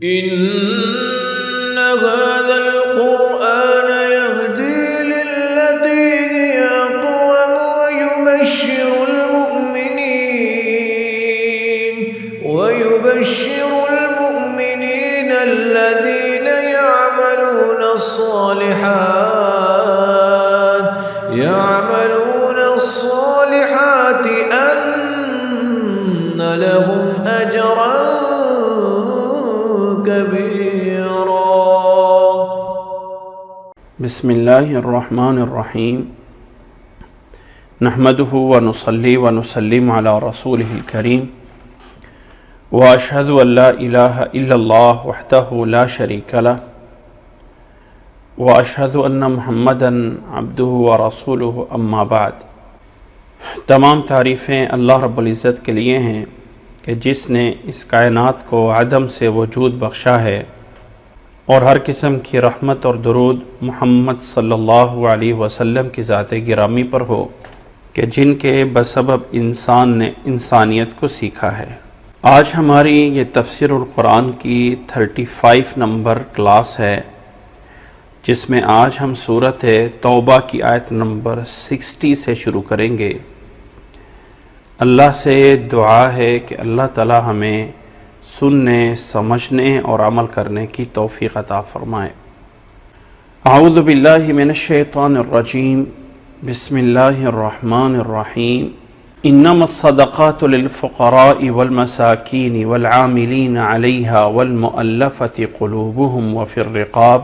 إن هذا القرآن يهدي للتي هي أقوم ويبشر المؤمنين الذين يعملون الصالحات أن لهم أجرا كبيرا. بسم اللہ الرحمن الرحیم. نحمده ونصلي ونسلم على رسوله الكريم واشهد ان لا الہ الا اللہ وحدہ لا شریک لہ واشهد ان محمدا عبدہ ورسولہ اما بعد. تمام تعریفیں اللہ رب العزت کے لیے ہیں کہ جس نے اس کائنات کو عدم سے وجود بخشا ہے، اور ہر قسم کی رحمت اور درود محمد صلی اللہ علیہ وسلم کی ذات گرامی پر ہو کہ جن کے بسبب انسان نے انسانیت کو سیکھا ہے. آج ہماری یہ تفسیر القرآن کی 35 نمبر کلاس ہے، جس میں آج ہم سورۃ توبہ کی آیت نمبر 60 سے شروع کریں گے. اللہ سے دعا ہے کہ اللہ تعالی ہمیں سننے، سمجھنے اور عمل کرنے کی توفیق عطا فرمائے. اعوذ باللہ من الشیطان الرجیم. بسم اللہ الرحمن الرحیم. انما الصدقات للفقراء والمساکین والعاملین علیہا والمؤلفۃ قلوبهم وفی الرقاب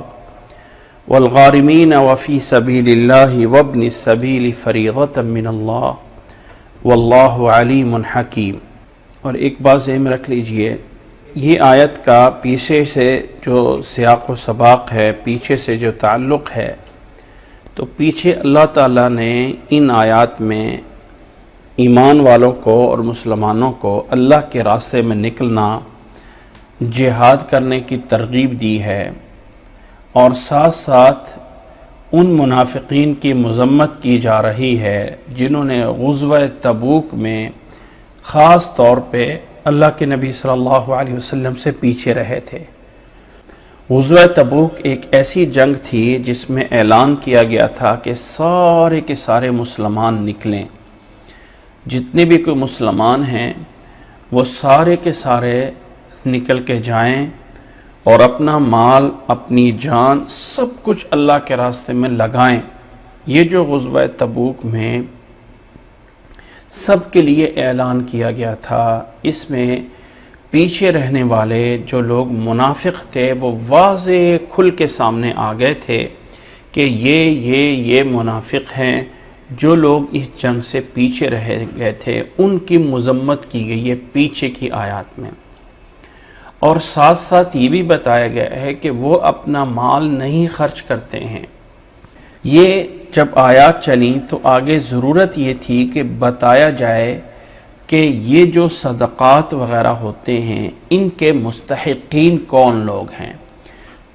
والغارمین وفی سبیل اللہ وابن السبیل فریضۃ من اللہ واللہ علیم حکیم. اور ایک بات ذہن میں رکھ لیجئے، یہ آیت کا پیچھے سے جو سیاق و سباق ہے، پیچھے سے جو تعلق ہے، تو پیچھے اللہ تعالیٰ نے ان آیات میں ایمان والوں کو اور مسلمانوں کو اللہ کے راستے میں نکلنا، جہاد کرنے کی ترغیب دی ہے، اور ساتھ ساتھ ان منافقین کی مذمت کی جا رہی ہے جنہوں نے غزوہ تبوک میں خاص طور پہ اللہ کے نبی صلی اللہ علیہ وسلم سے پیچھے رہے تھے. غزوہ تبوک ایک ایسی جنگ تھی جس میں اعلان کیا گیا تھا کہ سارے کے سارے مسلمان نکلیں، جتنے بھی کوئی مسلمان ہیں وہ سارے کے سارے نکل کے جائیں اور اپنا مال، اپنی جان، سب کچھ اللہ کے راستے میں لگائیں. یہ جو غزوہ تبوک میں سب کے لیے اعلان کیا گیا تھا، اس میں پیچھے رہنے والے جو لوگ منافق تھے وہ واضح کھل کے سامنے آ گئے تھے کہ یہ منافق ہیں. جو لوگ اس جنگ سے پیچھے رہ گئے تھے ان کی مذمت کی گئی ہے پیچھے کی آیات میں، اور ساتھ ساتھ یہ بھی بتایا گیا ہے کہ وہ اپنا مال نہیں خرچ کرتے ہیں. یہ جب آیات چلیں تو آگے ضرورت یہ تھی کہ بتایا جائے کہ یہ جو صدقات وغیرہ ہوتے ہیں ان کے مستحقین کون لوگ ہیں،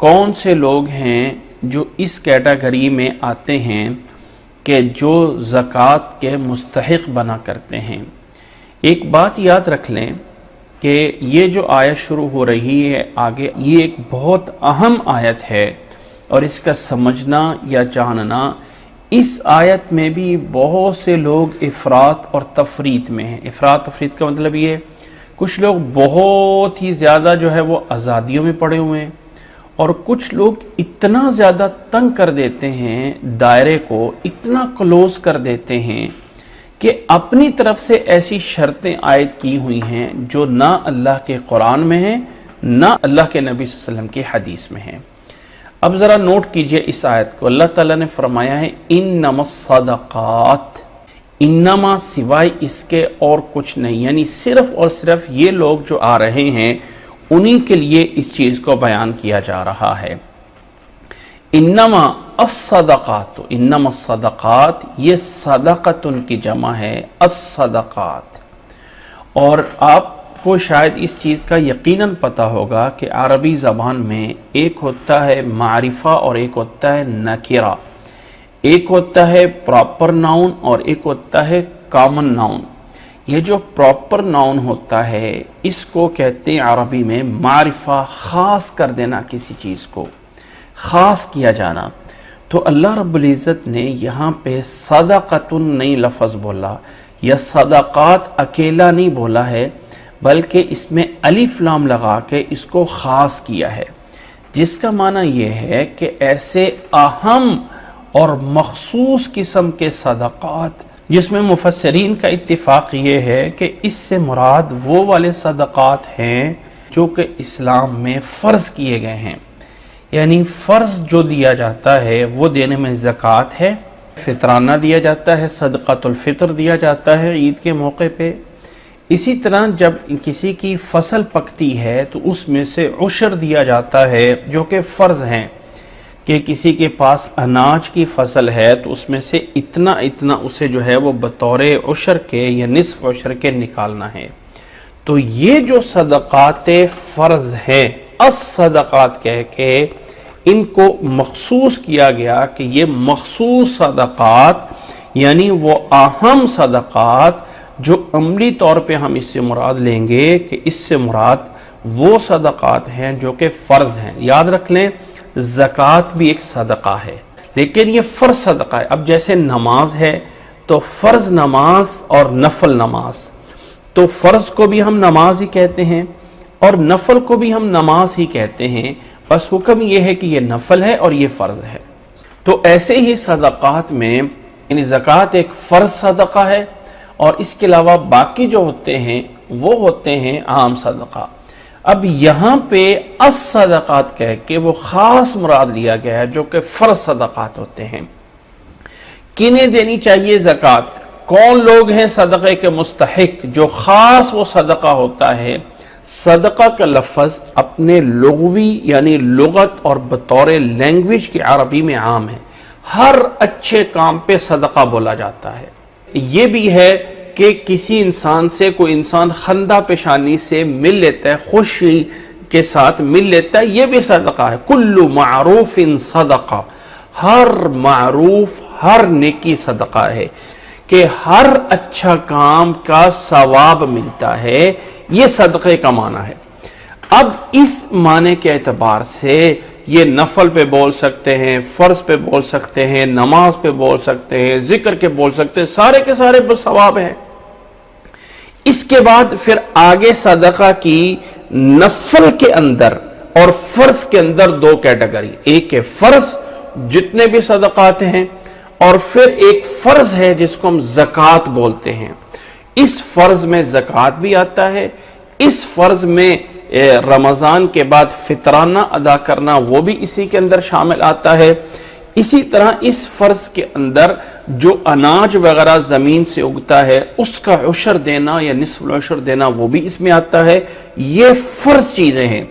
کون سے لوگ ہیں جو اس کیٹیگری میں آتے ہیں کہ جو زکوٰۃ کے مستحق بنا کرتے ہیں. ایک بات یاد رکھ لیں کہ یہ جو آیت شروع ہو رہی ہے آگے، یہ ایک بہت اہم آیت ہے، اور اس کا سمجھنا یا جاننا، اس آیت میں بھی بہت سے لوگ افراط اور تفریط میں ہیں. افراط تفریط کا مطلب یہ ہے کچھ لوگ بہت ہی زیادہ جو ہے وہ آزادیوں میں پڑے ہوئے ہیں، اور کچھ لوگ اتنا زیادہ تنگ کر دیتے ہیں، دائرے کو اتنا کلوز کر دیتے ہیں کہ اپنی طرف سے ایسی شرطیں عائد کی ہوئی ہیں جو نہ اللہ کے قرآن میں ہیں نہ اللہ کے نبی صلی اللہ علیہ وسلم کی حدیث میں ہیں. اب ذرا نوٹ کیجئے اس آیت کو. اللہ تعالیٰ نے فرمایا ہے انما الصدقات، انما سوائے اس کے اور کچھ نہیں، یعنی صرف اور صرف یہ لوگ جو آ رہے ہیں انہی کے لیے اس چیز کو بیان کیا جا رہا ہے. انما الصدقات، انما الصدقات یہ صدقۃ کی جمع ہے، الصدقات. اور آپ کو شاید اس چیز کا یقیناً پتہ ہوگا کہ عربی زبان میں ایک ہوتا ہے معرفہ اور ایک ہوتا ہے نکرہ، ایک ہوتا ہے پراپر ناؤن اور ایک ہوتا ہے کامن ناؤن. یہ جو پراپر ناؤن ہوتا ہے اس کو کہتے ہیں عربی میں معرفہ، خاص کر دینا، کسی چیز کو خاص کیا جانا۔ تو اللہ رب العزت نے یہاں پہ صدقۃ نہیں لفظ بولا، یا صدقات اکیلا نہیں بولا ہے، بلکہ اس میں الف لام لگا کے اس کو خاص کیا ہے، جس کا معنی یہ ہے کہ ایسے اہم اور مخصوص قسم کے صدقات، جس میں مفسرین کا اتفاق یہ ہے کہ اس سے مراد وہ والے صدقات ہیں جو کہ اسلام میں فرض کیے گئے ہیں، یعنی فرض جو دیا جاتا ہے وہ دینے میں زکوٰۃ ہے، فطرانہ دیا جاتا ہے، صدقۃ الفطر دیا جاتا ہے عید کے موقع پہ۔ اسی طرح جب کسی کی فصل پکتی ہے تو اس میں سے عشر دیا جاتا ہے جو کہ فرض ہیں، کہ کسی کے پاس اناج کی فصل ہے تو اس میں سے اتنا اتنا اسے جو ہے وہ بطور عشر کے یا نصف عشر کے نکالنا ہے۔ تو یہ جو صدقات فرض ہیں، الصدقات کہہ کے ان کو مخصوص کیا گیا کہ یہ مخصوص صدقات، یعنی وہ اہم صدقات جو عملی طور پہ ہم اس سے مراد لیں گے کہ اس سے مراد وہ صدقات ہیں جو کہ فرض ہیں۔ یاد رکھ لیں زکوٰۃ بھی ایک صدقہ ہے، لیکن یہ فرض صدقہ ہے۔ اب جیسے نماز ہے تو فرض نماز اور نفل نماز، تو فرض کو بھی ہم نماز ہی کہتے ہیں اور نفل کو بھی ہم نماز ہی کہتے ہیں، بس حکم یہ ہے کہ یہ نفل ہے اور یہ فرض ہے۔ تو ایسے ہی صدقات میں یعنی زکوٰۃ ایک فرض صدقہ ہے، اور اس کے علاوہ باقی جو ہوتے ہیں وہ ہوتے ہیں عام صدقہ۔ اب یہاں پہ الصدقات کہہ کے وہ خاص مراد لیا گیا ہے جو کہ فرض صدقات ہوتے ہیں۔ کنہیں دینی چاہیے زکوٰۃ؟ کون لوگ ہیں صدقے کے مستحق؟ جو خاص وہ صدقہ ہوتا ہے۔ صدقہ کا لفظ اپنے لغوی یعنی لغت اور بطور لینگویج کے عربی میں عام ہے، ہر اچھے کام پہ صدقہ بولا جاتا ہے۔ یہ بھی ہے کہ کسی انسان سے کوئی انسان خندہ پیشانی سے مل لیتا ہے، خوشی کے ساتھ مل لیتا ہے، یہ بھی صدقہ ہے۔ کل معروف صدقہ، ہر معروف، ہر نیکی صدقہ ہے، کہ ہر اچھا کام کا ثواب ملتا ہے، یہ صدقے کا معنی ہے۔ اب اس معنی کے اعتبار سے یہ نفل پہ بول سکتے ہیں، فرض پہ بول سکتے ہیں، نماز پہ بول سکتے ہیں، ذکر کے بول سکتے ہیں، سارے کے سارے ثواب ہیں۔ اس کے بعد پھر آگے صدقہ کی نفل کے اندر اور فرض کے اندر دو کیٹیگری، ایک ہے فرض جتنے بھی صدقات ہیں، اور پھر ایک فرض ہے جس کو ہم زکوٰۃ بولتے ہیں۔ اس فرض میں زکوٰۃ بھی آتا ہے، اس فرض میں رمضان کے بعد فطرانہ ادا کرنا وہ بھی اسی کے اندر شامل آتا ہے۔ اسی طرح اس فرض کے اندر جو اناج وغیرہ زمین سے اگتا ہے اس کا عشر دینا یا نصف العشر دینا وہ بھی اس میں آتا ہے۔ یہ فرض چیزیں ہیں،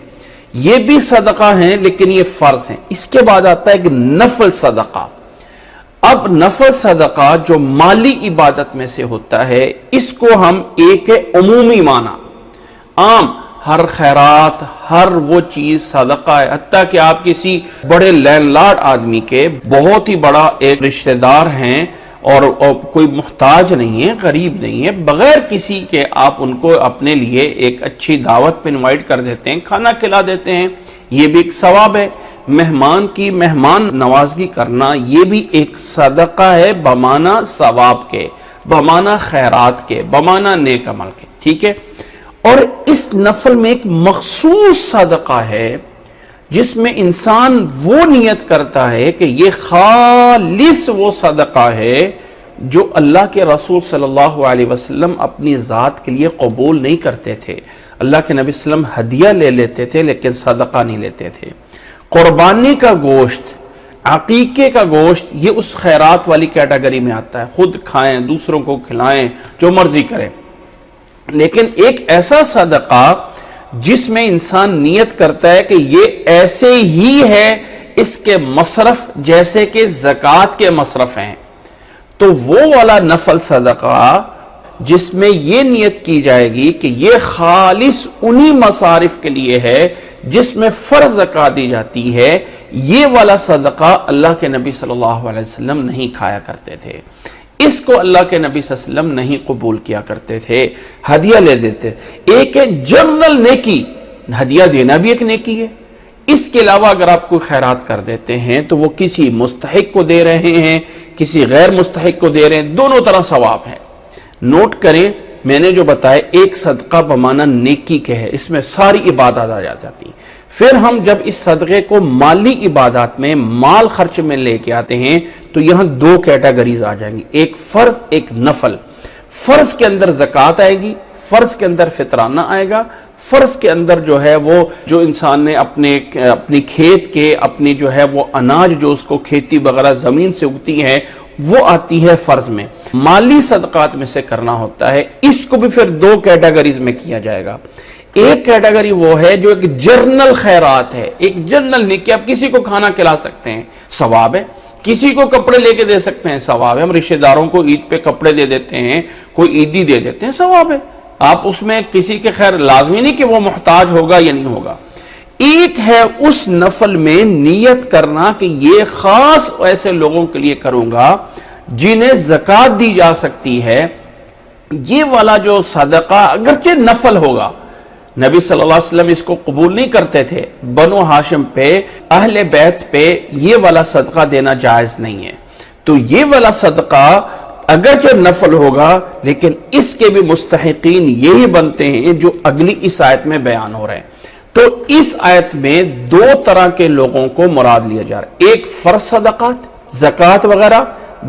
یہ بھی صدقہ ہیں لیکن یہ فرض ہیں۔ اس کے بعد آتا ہے کہ نفل صدقہ۔ اب نفل صدقہ جو مالی عبادت میں سے ہوتا ہے، اس کو ہم ایک عمومی معنی، عام، ہر خیرات، ہر وہ چیز صدقہ ہے۔ حتیٰ کہ آپ کسی بڑے لینڈ لارڈ آدمی کے بہت ہی بڑا ایک رشتہ دار ہیں اور کوئی محتاج نہیں ہے، غریب نہیں ہے، بغیر کسی کے آپ ان کو اپنے لیے ایک اچھی دعوت پہ انوائٹ کر دیتے ہیں، کھانا کھلا دیتے ہیں، یہ بھی ایک ثواب ہے۔ مہمان کی مہمان نوازگی کرنا یہ بھی ایک صدقہ ہے، بمعنی ثواب کے، بمعنی خیرات کے، بمعنی نیک عمل کے، ٹھیک ہے۔ اور اس نفل میں ایک مخصوص صدقہ ہے جس میں انسان وہ نیت کرتا ہے کہ یہ خالص وہ صدقہ ہے جو اللہ کے رسول صلی اللہ علیہ وسلم اپنی ذات کے لیے قبول نہیں کرتے تھے۔ اللہ کے نبی صلی اللہ علیہ وسلم ہدیہ لے لیتے تھے لیکن صدقہ نہیں لیتے تھے۔ قربانی کا گوشت، عقیقے کا گوشت، یہ اس خیرات والی کیٹیگری میں آتا ہے، خود کھائیں، دوسروں کو کھلائیں، جو مرضی کریں۔ لیکن ایک ایسا صدقہ جس میں انسان نیت کرتا ہے کہ یہ ایسے ہی ہے اس کے مصرف جیسے کہ زکوٰۃ کے مصرف ہیں، تو وہ والا نفل صدقہ جس میں یہ نیت کی جائے گی کہ یہ خالص انہی مصارف کے لیے ہے جس میں فرض زکوٰۃ دی جاتی ہے، یہ والا صدقہ اللہ کے نبی صلی اللہ علیہ وسلم نہیں کھایا کرتے تھے۔ اس کو اللہ کے نبی صلی اللہ علیہ وسلم نہیں قبول کیا کرتے تھے، ہدیہ لے دیتے۔ ایک ہے جنرل نیکی، ہدیہ دینا بھی ایک نیکی ہے۔ اس کے علاوہ اگر آپ کوئی خیرات کر دیتے ہیں تو وہ کسی مستحق کو دے رہے ہیں، کسی غیر مستحق کو دے رہے ہیں، دونوں طرح ثواب ہے۔ نوٹ کریں، میں نے جو بتایا ایک صدقہ بمعنی نیکی کے ہے، اس میں ساری عبادات آ جاتی ہیں۔ پھر ہم جب اس صدقے کو مالی عبادات میں، مال خرچ میں لے کے آتے ہیں تو یہاں دو کیٹیگریز آ جائیں گی، ایک فرض ایک نفل۔ فرض کے اندر زکوٰۃ آئے گی، فرض کے اندر فطرانہ آئے گا، فرض کے اندر جو ہے وہ جو انسان نے اپنی کھیت کے اپنی جو ہے وہ اناج جو اس کو کھیتی وغیرہ زمین سے اگتی ہے وہ آتی ہے فرض میں، مالی صدقات میں سے کرنا ہوتا ہے۔ اس کو بھی پھر دو کیٹیگریز میں کیا جائے گا۔ ایک کیٹیگری وہ ہے جو ایک جرنل خیرات ہے، ایک جرنل نیکی، آپ کسی کو کھانا کھلا سکتے ہیں، ثواب ہے۔ کسی کو کپڑے لے کے دے سکتے ہیں، ثواب ہے۔ ہم رشتہ داروں کو عید پہ کپڑے دے دیتے ہیں، کوئی عیدی دے دیتے ہیں، ثواب ہے۔ آپ اس میں کسی کے خیر لازمی نہیں کہ وہ محتاج ہوگا یا نہیں ہوگا۔ ایک ہے اس نفل میں نیت کرنا کہ یہ خاص ایسے لوگوں کے لیے کروں گا جنہیں زکوٰۃ دی جا سکتی ہے۔ یہ والا جو صدقہ اگرچہ نفل ہوگا، نبی صلی اللہ علیہ وسلم اس کو قبول نہیں کرتے تھے، بنو ہاشم پہ، اہل بیت پہ یہ والا صدقہ دینا جائز نہیں ہے۔ تو یہ والا صدقہ اگرچہ نفل ہوگا لیکن اس کے بھی مستحقین یہی بنتے ہیں جو اگلی اس آیت میں بیان ہو رہے ہیں۔ تو اس آیت میں دو طرح کے لوگوں کو مراد لیا جا رہا ہے، ایک فرض صدقات، زکوٰۃ وغیرہ،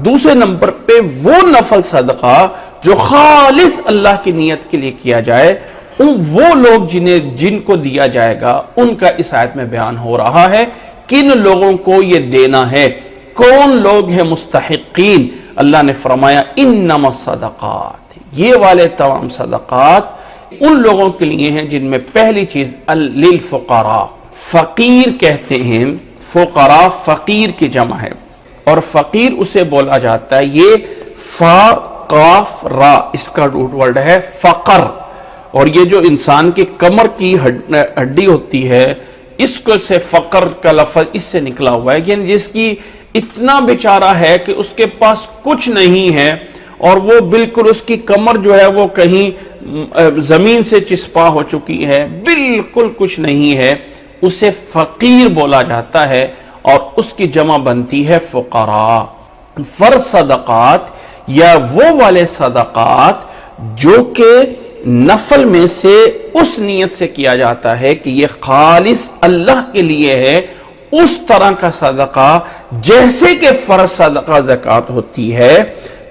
دوسرے نمبر پہ وہ نفل صدقہ جو خالص اللہ کی نیت کے لیے کیا جائے، وہ لوگ جن کو دیا جائے گا ان کا اس آیت میں بیان ہو رہا ہے۔ کن لوگوں کو یہ دینا ہے، کون لوگ ہیں مستحقین؟ اللہ نے فرمایا انما الصدقات، یہ والے تمام صدقات ان لوگوں کے لیے ہیں جن میں پہلی چیز للفقراء، فقیر کہتے ہیں، فقراء فقیر کی جمع ہے، اور فقیر اسے بولا جاتا ہے، یہ فا قاف را اس کا روٹ ورڈ ہے فقر، اور یہ جو انسان کی کمر کی ہڈی ہوتی ہے اس کو سے فقر کا لفظ اس سے نکلا ہوا ہے، یعنی جس کی اتنا بیچارہ ہے کہ اس کے پاس کچھ نہیں ہے اور وہ بالکل اس کی کمر جو ہے وہ کہیں زمین سے چسپا ہو چکی ہے، بالکل کچھ نہیں ہے، اسے فقیر بولا جاتا ہے اور اس کی جمع بنتی ہے فقراء۔ فرض صدقات یا وہ والے صدقات جو کہ نفل میں سے اس نیت سے کیا جاتا ہے کہ یہ خالص اللہ کے لیے ہے، اس طرح کا صدقہ جیسے کہ فرض صدقہ زکوٰۃ ہوتی ہے،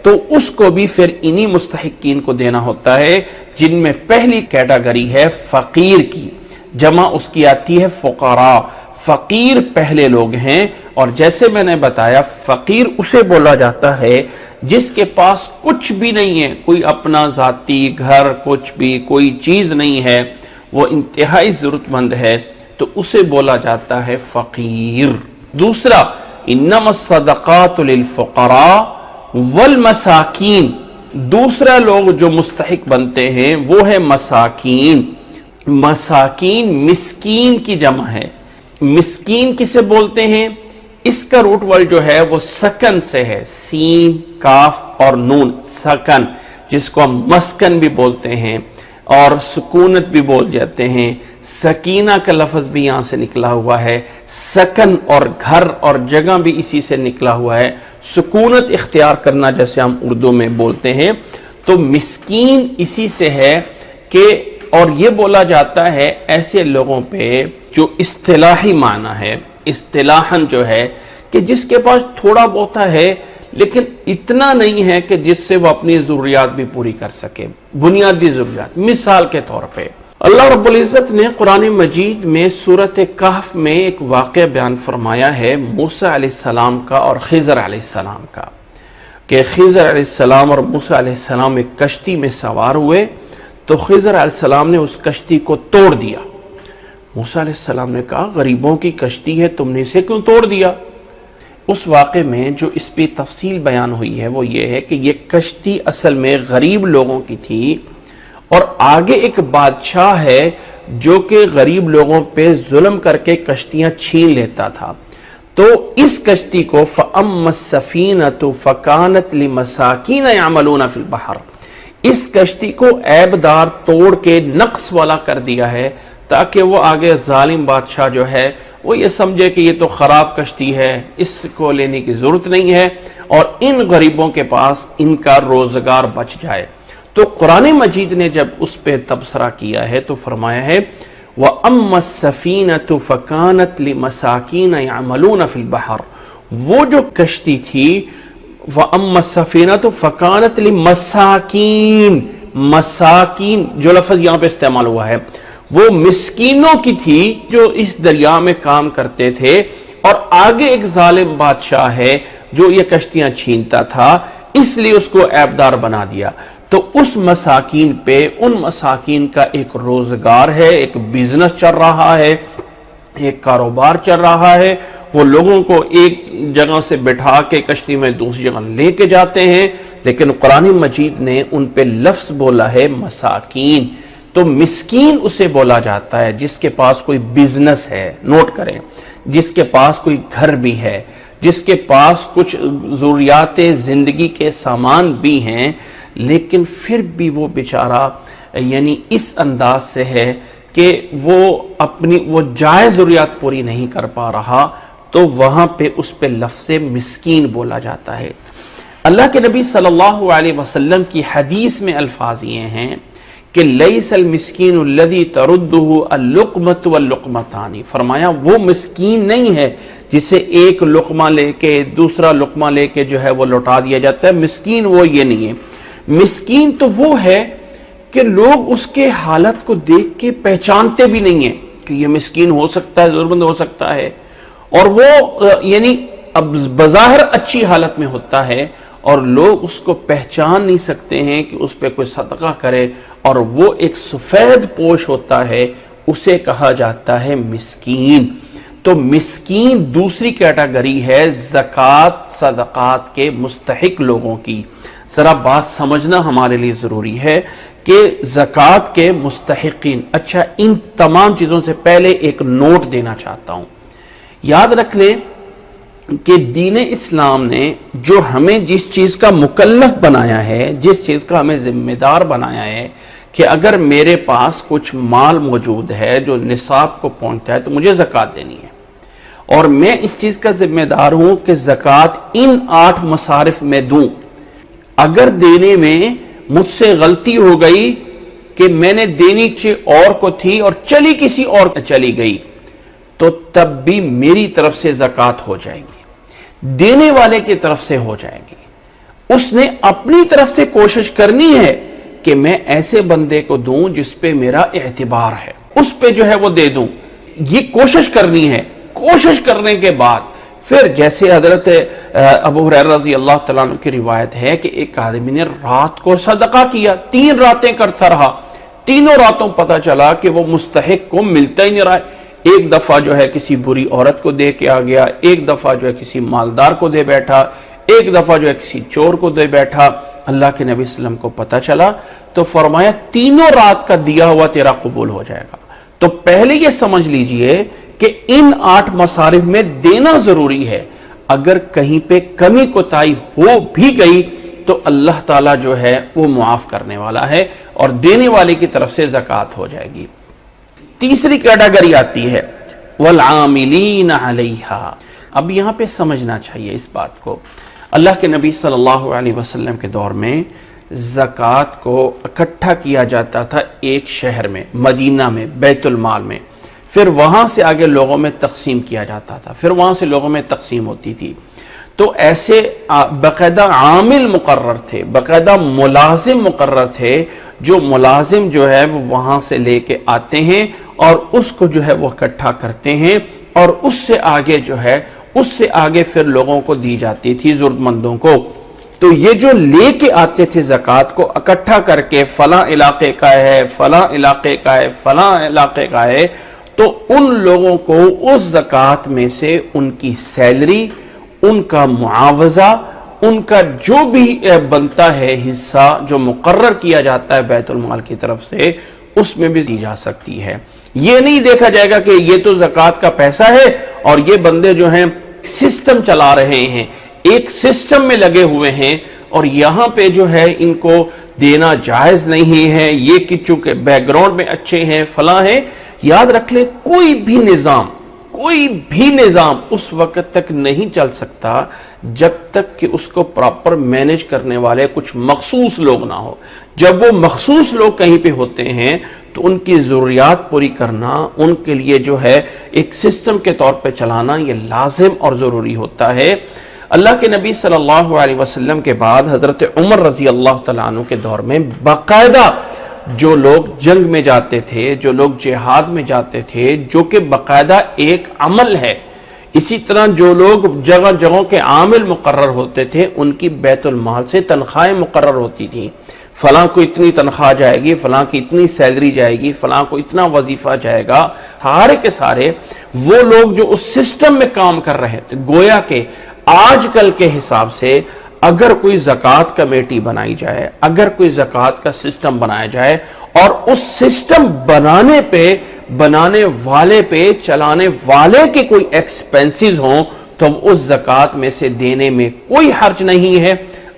تو اس کو بھی پھر انہی مستحقین کو دینا ہوتا ہے جن میں پہلی کیٹیگری ہے فقیر کی، جمع اس کی آتی ہے فقراء۔ فقیر پہلے لوگ ہیں، اور جیسے میں نے بتایا فقیر اسے بولا جاتا ہے جس کے پاس کچھ بھی نہیں ہے، کوئی اپنا ذاتی گھر کچھ بھی کوئی چیز نہیں ہے، وہ انتہائی ضرورت مند ہے، تو اسے بولا جاتا ہے فقیر۔ دوسرا انما الصدقات للفقراء والمساکین، دوسرا لوگ جو مستحق بنتے ہیں وہ ہے مساکین۔ مساکین مسکین کی جمع ہے۔ مسکین کسے بولتے ہیں؟ اس کا روٹ ورڈ جو ہے وہ سکن سے ہے، سین کاف اور نون، سکن، جس کو ہم مسکن بھی بولتے ہیں اور سکونت بھی بول جاتے ہیں۔ سکینہ کا لفظ بھی یہاں سے نکلا ہوا ہے، سکن اور گھر اور جگہ بھی اسی سے نکلا ہوا ہے، سکونت اختیار کرنا جیسے ہم اردو میں بولتے ہیں۔ تو مسکین اسی سے ہے کہ، اور یہ بولا جاتا ہے ایسے لوگوں پہ جو اصطلاحی معنی ہے، اصطلاحاً جو ہے کہ جس کے پاس تھوڑا بہت ہے لیکن اتنا نہیں ہے کہ جس سے وہ اپنی ضروریات بھی پوری کر سکے، بنیادی ضروریات۔ مثال کے طور پہ اللہ رب العزت نے قرآن مجید میں سورۃ کہف میں ایک واقعہ بیان فرمایا ہے موسیٰ علیہ السلام کا اور خضر علیہ السلام کا، کہ خضر علیہ السلام اور موسیٰ علیہ السلام ایک کشتی میں سوار ہوئے تو خضر علیہ السلام نے اس کشتی کو توڑ دیا۔ موسیٰ علیہ السلام نے کہا غریبوں کی کشتی ہے، تم نے اسے کیوں توڑ دیا؟ اس واقعے میں جو اس پہ تفصیل بیان ہوئی ہے وہ یہ ہے کہ یہ کشتی اصل میں غریب لوگوں کی تھی، اور آگے ایک بادشاہ ہے جو کہ غریب لوگوں پہ ظلم کر کے کشتیاں چھین لیتا تھا، تو اس کشتی کو فَأَمَّا السَّفِينَةُ فَكَانَتْ لِمَسَاكِينَ يَعْمَلُونَ فِي الْبَحْرِ، اس کشتی کو عیب دار توڑ کے نقص والا کر دیا ہے تاکہ وہ آگے ظالم بادشاہ جو ہے وہ یہ سمجھے کہ یہ تو خراب کشتی ہے، اس کو لینے کی ضرورت نہیں ہے، اور ان غریبوں کے پاس ان کا روزگار بچ جائے۔ تو قرآن مجید نے جب اس پہ تبصرہ کیا ہے تو فرمایا ہے وَأَمَّا السَّفِينَةُ فَكَانَتْ لِمَسَاكِينَ يَعْمَلُونَ فِي الْبَحْرِ، وہ جو کشتی تھی وَأَمَّا السَّفِينَةُ فَكَانَتْ لِمَسَاكِينَ، مساکین جو لفظ یہاں پہ استعمال ہوا ہے وہ مسکینوں کی تھی جو اس دریا میں کام کرتے تھے، اور آگے ایک ظالم بادشاہ ہے جو یہ کشتیاں چھینتا تھا، اس لیے اس کو عیبدار بنا دیا۔ تو اس مساکین پہ ان مساکین کا ایک روزگار ہے، ایک بزنس چل رہا ہے، ایک کاروبار چل رہا ہے، وہ لوگوں کو ایک جگہ سے بٹھا کے کشتی میں دوسری جگہ لے کے جاتے ہیں، لیکن قرآن مجید نے ان پہ لفظ بولا ہے مساکین۔ تو مسکین اسے بولا جاتا ہے جس کے پاس کوئی بزنس ہے، نوٹ کریں، جس کے پاس کوئی گھر بھی ہے، جس کے پاس کچھ ضروریات زندگی کے سامان بھی ہیں، لیکن پھر بھی وہ بیچارہ یعنی اس انداز سے ہے کہ وہ اپنی وہ جائز ضروریات پوری نہیں کر پا رہا، تو وہاں پہ اس پہ لفظ مسکین بولا جاتا ہے۔ اللہ کے نبی صلی اللہ علیہ وسلم کی حدیث میں الفاظ یہ ہیں کہ لیس المسکین الذی تردہ اللقمۃ واللقمتان، فرمایا وہ مسکین نہیں ہے جسے ایک لقمہ لے کے دوسرا لقمہ لے کے جو ہے وہ لوٹا دیا جاتا ہے، مسکین وہ یہ نہیں ہے۔ مسکین تو وہ ہے کہ لوگ اس کے حالت کو دیکھ کے پہچانتے بھی نہیں ہیں کہ یہ مسکین ہو سکتا ہے، ضرورت مند ہو سکتا ہے، اور وہ یعنی اب بظاہر اچھی حالت میں ہوتا ہے اور لوگ اس کو پہچان نہیں سکتے ہیں کہ اس پہ کوئی صدقہ کرے، اور وہ ایک سفید پوش ہوتا ہے، اسے کہا جاتا ہے مسکین۔ تو مسکین دوسری کیٹیگری ہے زکوٰۃ صدقات کے مستحق لوگوں کی۔ ذرا بات سمجھنا ہمارے لیے ضروری ہے کہ زکوٰۃ کے مستحقین، اچھا ان تمام چیزوں سے پہلے ایک نوٹ دینا چاہتا ہوں، یاد رکھ لیں کہ دین اسلام نے جو ہمیں جس چیز کا مکلف بنایا ہے، جس چیز کا ہمیں ذمہ دار بنایا ہے کہ اگر میرے پاس کچھ مال موجود ہے جو نصاب کو پہنچتا ہے تو مجھے زکوٰۃ دینی ہے، اور میں اس چیز کا ذمہ دار ہوں کہ زکوٰۃ ان 8 مصارف میں دوں۔ اگر دینے میں مجھ سے غلطی ہو گئی کہ میں نے دینی کسی اور کو تھی اور چلی کسی اور چلی گئی، تو تب بھی میری طرف سے زکوٰۃ ہو جائے گی، دینے والے کی طرف سے ہو جائے گی۔ اس نے اپنی طرف سے کوشش کرنی ہے کہ میں ایسے بندے کو دوں جس پہ میرا اعتبار ہے، اس پہ جو ہے وہ دے دوں، یہ کوشش کرنی ہے۔ کوشش کرنے کے بعد پھر جیسے حضرت ابو ہریرہ رضی اللہ تعالیٰ عنہ کی روایت ہے کہ ایک آدمی نے رات کو صدقہ کیا، 3 راتیں کرتا رہا، تینوں راتوں پتہ چلا کہ وہ مستحق کو ملتا ہی نہیں رہا ہے۔ ایک دفعہ جو ہے کسی بری عورت کو دے کے آ گیا، ایک دفعہ جو ہے کسی مالدار کو دے بیٹھا، ایک دفعہ جو ہے کسی چور کو دے بیٹھا۔ اللہ کے نبی صلی اللہ علیہ وسلم کو پتہ چلا تو فرمایا تینوں رات کا دیا ہوا تیرا قبول ہو جائے گا۔ تو پہلے یہ سمجھ لیجئے کہ ان 8 مصارف میں دینا ضروری ہے، اگر کہیں پہ کمی کوتاہی ہو بھی گئی تو اللہ تعالیٰ جو ہے وہ معاف کرنے والا ہے اور دینے والے کی طرف سے زکوٰۃ ہو جائے گی۔ تیسری کیٹیگری آتی ہے والعاملین علیہا۔ اب یہاں پہ سمجھنا چاہیے اس بات کو، اللہ کے نبی صلی اللہ علیہ وسلم کے دور میں زکوٰۃ کو اکٹھا کیا جاتا تھا ایک شہر میں، مدینہ میں، بیت المال میں، پھر وہاں سے آگے لوگوں میں تقسیم کیا جاتا تھا، پھر وہاں سے لوگوں میں تقسیم ہوتی تھی۔ تو ایسے باقاعدہ عامل مقرر تھے، باقاعدہ ملازم مقرر تھے، جو ملازم جو ہے وہ وہاں سے لے کے آتے ہیں اور اس کو جو ہے وہ اکٹھا کرتے ہیں، اور اس سے آگے جو ہے اس سے آگے پھر لوگوں کو دی جاتی تھی، ضرورت مندوں کو۔ تو یہ جو لے کے آتے تھے زکوٰۃ کو اکٹھا کر کے، فلاں علاقے کا ہے، فلاں علاقے کا ہے، فلاں علاقے کا ہے، تو ان لوگوں کو اس زکوٰۃ میں سے ان کی سیلری، ان کا معاوضہ، ان کا جو بھی بنتا ہے حصہ جو مقرر کیا جاتا ہے بیت المال کی طرف سے، اس میں بھی دی جا سکتی ہے۔ یہ نہیں دیکھا جائے گا کہ یہ تو زکوٰۃ کا پیسہ ہے اور یہ بندے جو ہیں سسٹم چلا رہے ہیں، ایک سسٹم میں لگے ہوئے ہیں، اور یہاں پہ جو ہے ان کو دینا جائز نہیں ہے، یہ کہ چونکہ بیک گراؤنڈ میں اچھے ہیں، فلاں ہیں۔ یاد رکھ لیں کوئی بھی نظام اس وقت تک نہیں چل سکتا جب تک کہ اس کو پراپر مینج کرنے والے کچھ مخصوص لوگ نہ ہو۔ جب وہ مخصوص لوگ کہیں پہ ہوتے ہیں تو ان کی ضروریات پوری کرنا، ان کے لیے جو ہے ایک سسٹم کے طور پہ چلانا، یہ لازم اور ضروری ہوتا ہے۔ اللہ کے نبی صلی اللہ علیہ وسلم کے بعد حضرت عمر رضی اللہ تعالیٰ عنہ کے دور میں باقاعدہ جو لوگ جنگ میں جاتے تھے، جو لوگ جہاد میں جاتے تھے، جو کہ باقاعدہ ایک عمل ہے، اسی طرح جو لوگ جگہ جگہوں کے عامل مقرر ہوتے تھے، ان کی بیت المال سے تنخواہیں مقرر ہوتی تھیں، فلاں کو اتنی تنخواہ جائے گی، فلاں کی اتنی سیلری جائے گی، فلاں کو اتنا وظیفہ جائے گا، سارے کے سارے وہ لوگ جو اس سسٹم میں کام کر رہے تھے۔ گویا کہ آج کل کے حساب سے اگر کوئی زکوٰۃ کمیٹی بنائی جائے، اگر کوئی زکوٰۃ کا سسٹم بنایا جائے اور اس سسٹم بنانے والے پہ چلانے والے کے کوئی ایکسپینسز ہوں تو اس زکوٰۃ میں سے دینے میں کوئی حرج نہیں ہے۔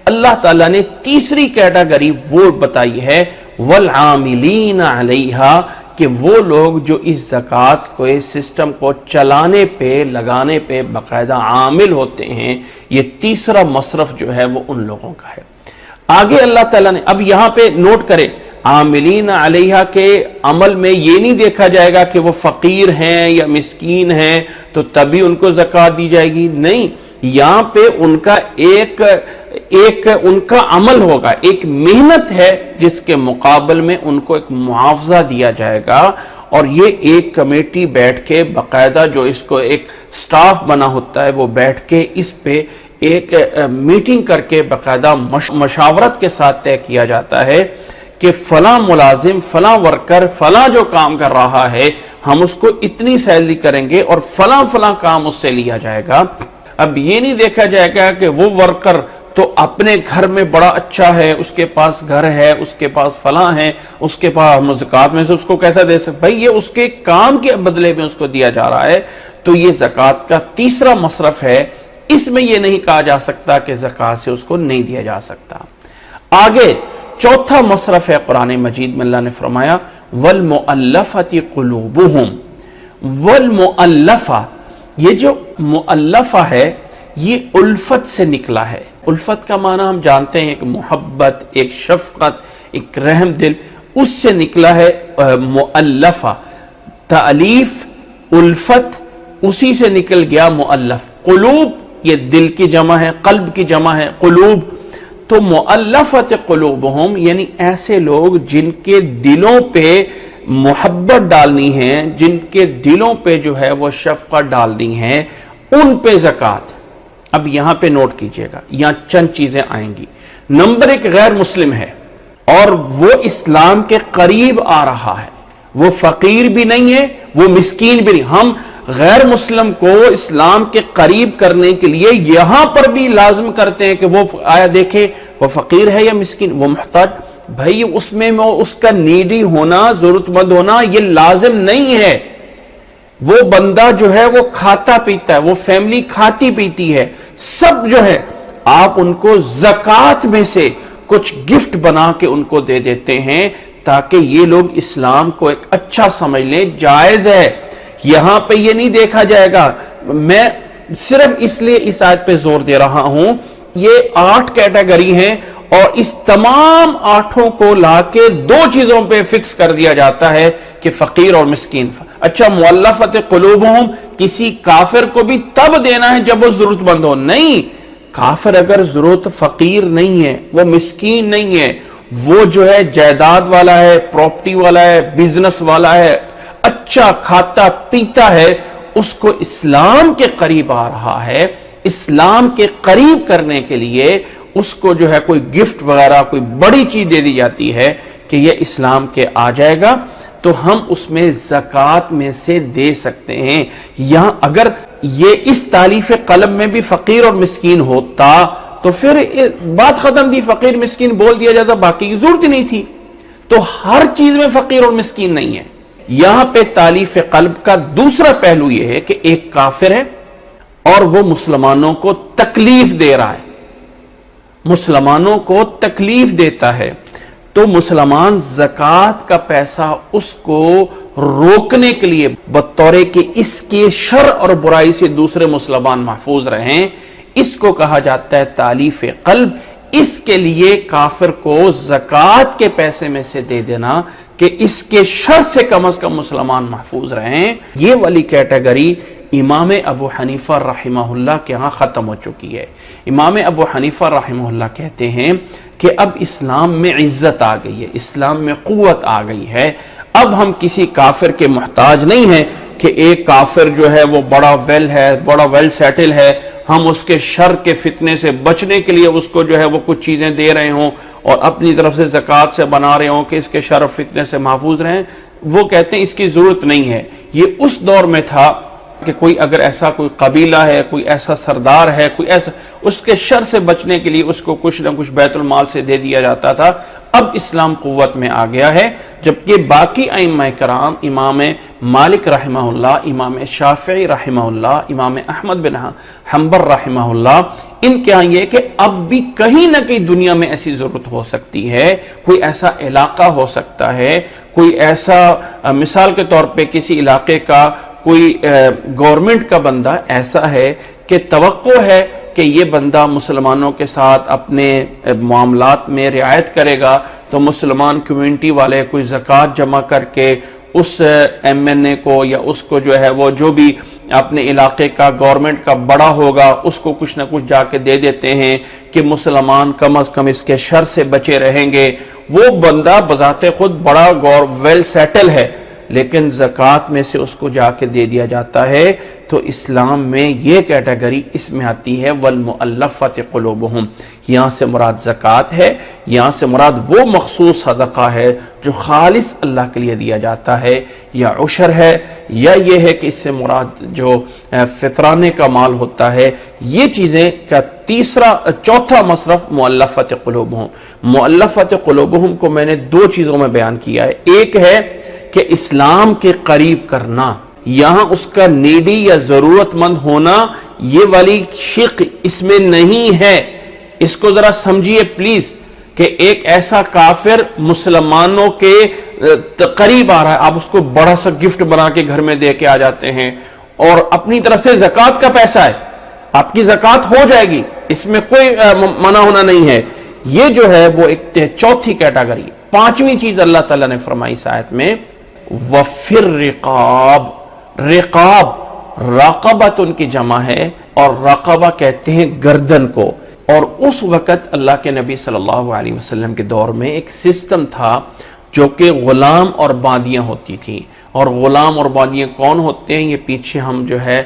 اللہ تعالیٰ نے تیسری کیٹیگری وہ بتائی ہے والعاملین علیہا، کہ وہ لوگ جو اس زکوٰۃ کو سسٹم کو چلانے پہ لگانے پہ باقاعدہ عامل ہوتے ہیں، یہ تیسرا مصرف جو ہے وہ ان لوگوں کا ہے۔ آگے اللہ تعالیٰ نے اب یہاں پہ نوٹ کریں، عاملین علیہا کے عمل میں یہ نہیں دیکھا جائے گا کہ وہ فقیر ہیں یا مسکین ہیں تو تبھی ان کو زکوٰۃ دی جائے گی، نہیں، یہاں پہ ان کا ایک ان کا عمل ہوگا، ایک محنت ہے جس کے مقابل میں ان کو ایک معاوضہ دیا جائے گا، اور یہ ایک کمیٹی بیٹھ کے باقاعدہ جو اس کو ایک سٹاف بنا ہوتا ہے وہ بیٹھ کے اس پہ ایک میٹنگ کر کے باقاعدہ مشاورت کے ساتھ طے کیا جاتا ہے کہ فلاں ملازم، فلاں ورکر، فلاں جو کام کر رہا ہے ہم اس کو اتنی سیلری کریں گے اور فلاں کام اس سے لیا جائے گا۔ اب یہ نہیں دیکھا جائے گا کہ وہ ورکر تو اپنے گھر میں بڑا اچھا ہے، اس کے پاس گھر ہے، اس کے پاس فلاں ہے، اس کے پاس زکوٰۃ میں سے اس کو کیسا دے سکتے؟ بھائی یہ اس کے کام کے بدلے میں اس کو دیا جا رہا ہے، تو یہ زکوٰۃ کا تیسرا مصرف ہے، اس میں یہ نہیں کہا جا سکتا کہ زکوٰۃ سے اس کو نہیں دیا جا سکتا۔ آگے چوتھا مصرف ہے قرآن مجید میں اللہ نے فرمایا وَالْمُؤَلَّفَةِ قُلُوبُهُمْ۔ والمؤلفہ، یہ جو مؤلفہ ہے یہ الفت سے نکلا ہے۔ الفت کا معنی ہم جانتے ہیں کہ محبت، ایک شفقت، ایک رحم دل، اس سے نکلا ہے مؤلفہ، تألیف، الفت، اسی سے نکل گیا مؤلف۔ قلوب یہ دل کی جمع ہے، قلب کی جمع ہے قلوب، تو مؤلفت قلوبہم یعنی ایسے لوگ جن کے دلوں پہ محبت ڈالنی ہے، جن کے دلوں پہ جو ہے وہ شفقت ڈالنی ہے، ان پہ زکوٰۃ۔ اب یہاں پہ نوٹ کیجئے گا، یہاں چند چیزیں آئیں گی۔ نمبر ایک، غیر مسلم ہے اور وہ اسلام کے قریب آ رہا ہے، وہ فقیر بھی نہیں ہے، وہ مسکین بھی نہیں۔ ہم غیر مسلم کو اسلام کے قریب کرنے کے لیے یہاں پر بھی لازم کرتے ہیں کہ وہ آیا دیکھیں وہ فقیر ہے یا مسکین، وہ محتاج، بھائی اس میں اس کا نیڈی ہونا، ضرورت مند ہونا یہ لازم نہیں ہے۔ وہ بندہ جو ہے وہ کھاتا پیتا ہے، وہ فیملی کھاتی پیتی ہے، سب جو ہے آپ ان کو زکوٰۃ میں سے کچھ گفٹ بنا کے ان کو دے دیتے ہیں تاکہ یہ لوگ اسلام کو ایک اچھا سمجھ لیں، جائز ہے۔ یہاں پہ یہ نہیں دیکھا جائے گا، میں صرف اس لیے اس آیت پہ زور دے رہا ہوں، یہ 8 کیٹیگری ہیں اور اس تمام 8 کو لا کے 2 چیزوں پہ فکس کر دیا جاتا ہے کہ فقیر اور مسکین۔ اچھا مؤلفت قلوبہم، کسی کافر کو بھی تب دینا ہے جب وہ ضرورت مند ہو، نہیں، کافر اگر ضرورت فقیر نہیں ہے، وہ مسکین نہیں ہے، وہ جو ہے جائیداد والا ہے، پراپرٹی والا ہے، بزنس والا ہے، اچھا کھاتا پیتا ہے، اس کو اسلام کے قریب آ رہا ہے، اسلام کے قریب کرنے کے لیے اس کو جو ہے کوئی گفٹ وغیرہ کوئی بڑی چیز دے دی جاتی ہے کہ یہ اسلام کے آ جائے گا تو ہم اس میں زکوٰۃ میں سے دے سکتے ہیں۔ یہاں اگر یہ اس تالیف قلم میں بھی فقیر اور مسکین ہوتا تو پھر بات ختم تھی، فقیر مسکین بول دیا جاتا، باقی کی ضرورت ہی نہیں تھی۔ تو ہر چیز میں فقیر اور مسکین نہیں ہے۔ یہاں پہ تالیف قلب کا دوسرا پہلو یہ ہے کہ ایک کافر ہے اور وہ مسلمانوں کو تکلیف دے رہا ہے، مسلمانوں کو تکلیف دیتا ہے، تو مسلمان زکوٰۃ کا پیسہ اس کو روکنے کے لیے بطور کہ اس کے شر اور برائی سے دوسرے مسلمان محفوظ رہیں، اس کو کہا جاتا ہے تالیف قلب۔ اس کے لیے کافر کو زکوٰۃ کے پیسے میں سے دے دینا کہ اس کے شر سے کم از کم مسلمان محفوظ رہیں، یہ والی کیٹیگری امام ابو حنیفہ رحمہ اللہ کے ہاں ختم ہو چکی ہے۔ امام ابو حنیفہ رحمہ اللہ کہتے ہیں کہ اب اسلام میں عزت آ گئی ہے، اسلام میں قوت آ گئی ہے، اب ہم کسی کافر کے محتاج نہیں ہیں کہ ایک کافر جو ہے وہ بڑا ویل سیٹل ہے، ہم اس کے شر کے فتنے سے بچنے کے لیے اس کو جو ہے وہ کچھ چیزیں دے رہے ہوں اور اپنی طرف سے زکوٰۃ سے بنا رہے ہوں کہ اس کے شر و فتنے سے محفوظ رہیں۔ وہ کہتے ہیں اس کی ضرورت نہیں ہے۔ یہ اس دور میں تھا کہ کوئی اگر ایسا کوئی قبیلہ ہے، کوئی ایسا سردار ہے، کوئی ایسا، اس کے شر سے بچنے کے لیے اس کو کچھ نہ کچھ بیت المال سے دے دیا جاتا تھا۔ اب اسلام قوت میں آ گیا ہے، جبکہ باقی ائمہ کرام، امام مالک رحمہ اللہ، امام شافعی رحمہ اللہ، امام احمد بن حنبل رحمہ اللہ، ان کے ہاں یہ کہ اب بھی کہیں نہ کہیں دنیا میں ایسی ضرورت ہو سکتی ہے، کوئی ایسا علاقہ ہو سکتا ہے، کوئی ایسا، مثال کے طور پہ کسی علاقے کا کوئی گورنمنٹ کا بندہ ایسا ہے کہ توقع ہے کہ یہ بندہ مسلمانوں کے ساتھ اپنے معاملات میں رعایت کرے گا، تو مسلمان کمیونٹی والے کوئی زکوٰۃ جمع کر کے اس ایم این اے کو یا اس کو جو ہے وہ جو بھی اپنے علاقے کا گورنمنٹ کا بڑا ہوگا اس کو کچھ نہ کچھ جا کے دے دیتے ہیں کہ مسلمان کم از کم اس کے شر سے بچے رہیں گے۔ وہ بندہ بذات خود بڑا ویل سیٹل ہے، لیکن زکوٰۃ میں سے اس کو جا کے دے دیا جاتا ہے، تو اسلام میں یہ کیٹیگری اس میں آتی ہے والمؤلفۃ قلوبہم۔ یہاں سے مراد زکوٰۃ ہے، یہاں سے مراد وہ مخصوص صدقہ ہے جو خالص اللہ کے لیے دیا جاتا ہے، یا عشر ہے، یا یہ ہے کہ اس سے مراد جو فطرانے کا مال ہوتا ہے۔ یہ چیزیں کا چوتھا مصرف مؤلفۃ قلوبہم۔ مؤلفۃ قلوبہم کو میں نے دو چیزوں میں بیان کیا ہے، ایک ہے کہ اسلام کے قریب کرنا، یہاں اس کا نیڈی یا ضرورت مند ہونا، یہ والی شق اس میں نہیں ہے۔ اس کو ذرا سمجھیے پلیز کہ ایک ایسا کافر مسلمانوں کے قریب آ رہا ہے، آپ اس کو بڑا سا گفٹ بنا کے گھر میں دے کے آ جاتے ہیں، اور اپنی طرف سے زکوٰۃ کا پیسہ ہے، آپ کی زکوٰۃ ہو جائے گی، اس میں کوئی منع ہونا نہیں ہے۔ یہ جو ہے وہ ایک چوتھی کیٹیگری۔ پانچویں چیز اللہ تعالیٰ نے فرمائی اس آیت میں، وَفِرْ رِقَاب۔ رقاب، راقبت ان کی جمع ہے، اور رقبہ کہتے ہیں گردن کو۔ اور اس وقت اللہ کے نبی صلی اللہ علیہ وسلم کے دور میں ایک سسٹم تھا جو کہ غلام اور باندیاں ہوتی تھیں، اور غلام اور باندیاں کون ہوتے ہیں یہ پیچھے ہم جو ہے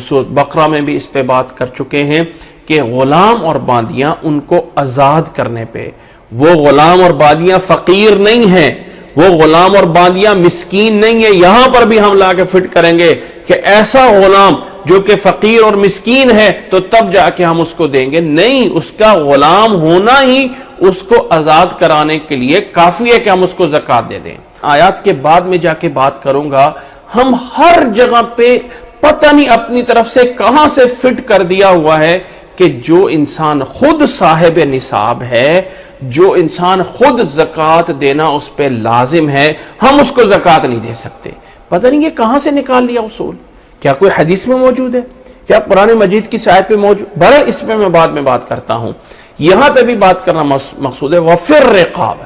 سورۃ بقرہ میں بھی اس پہ بات کر چکے ہیں کہ غلام اور باندیاں ان کو آزاد کرنے پہ، وہ غلام اور باندیاں فقیر نہیں ہیں، وہ غلام اور باندیاں مسکین نہیں ہے۔ یہاں پر بھی ہم لا کے فٹ کریں گے کہ ایسا غلام جو کہ فقیر اور مسکین ہے تو تب جا کے ہم اس کو دیں گے، نہیں، اس کا غلام ہونا ہی اس کو آزاد کرانے کے لیے کافی ہے کہ ہم اس کو زکوٰۃ دے دیں۔ آیات کے بعد میں جا کے بات کروں گا، ہم ہر جگہ پہ پتہ نہیں اپنی طرف سے کہاں سے فٹ کر دیا ہوا ہے کہ جو انسان خود صاحب نصاب ہے، جو انسان خود زکوٰۃ دینا اس پہ لازم ہے، ہم اس کو زکوٰۃ نہیں دے سکتے۔ پتہ نہیں یہ کہاں سے نکال لیا اصول، کیا کوئی حدیث میں موجود ہے، کیا قرآن مجید کی آیت پہ موجود؟ بہرحال اس پہ میں بعد میں بات کرتا ہوں، یہاں پہ بھی بات کرنا مقصود ہے۔ وَفِرْ رِقَاب،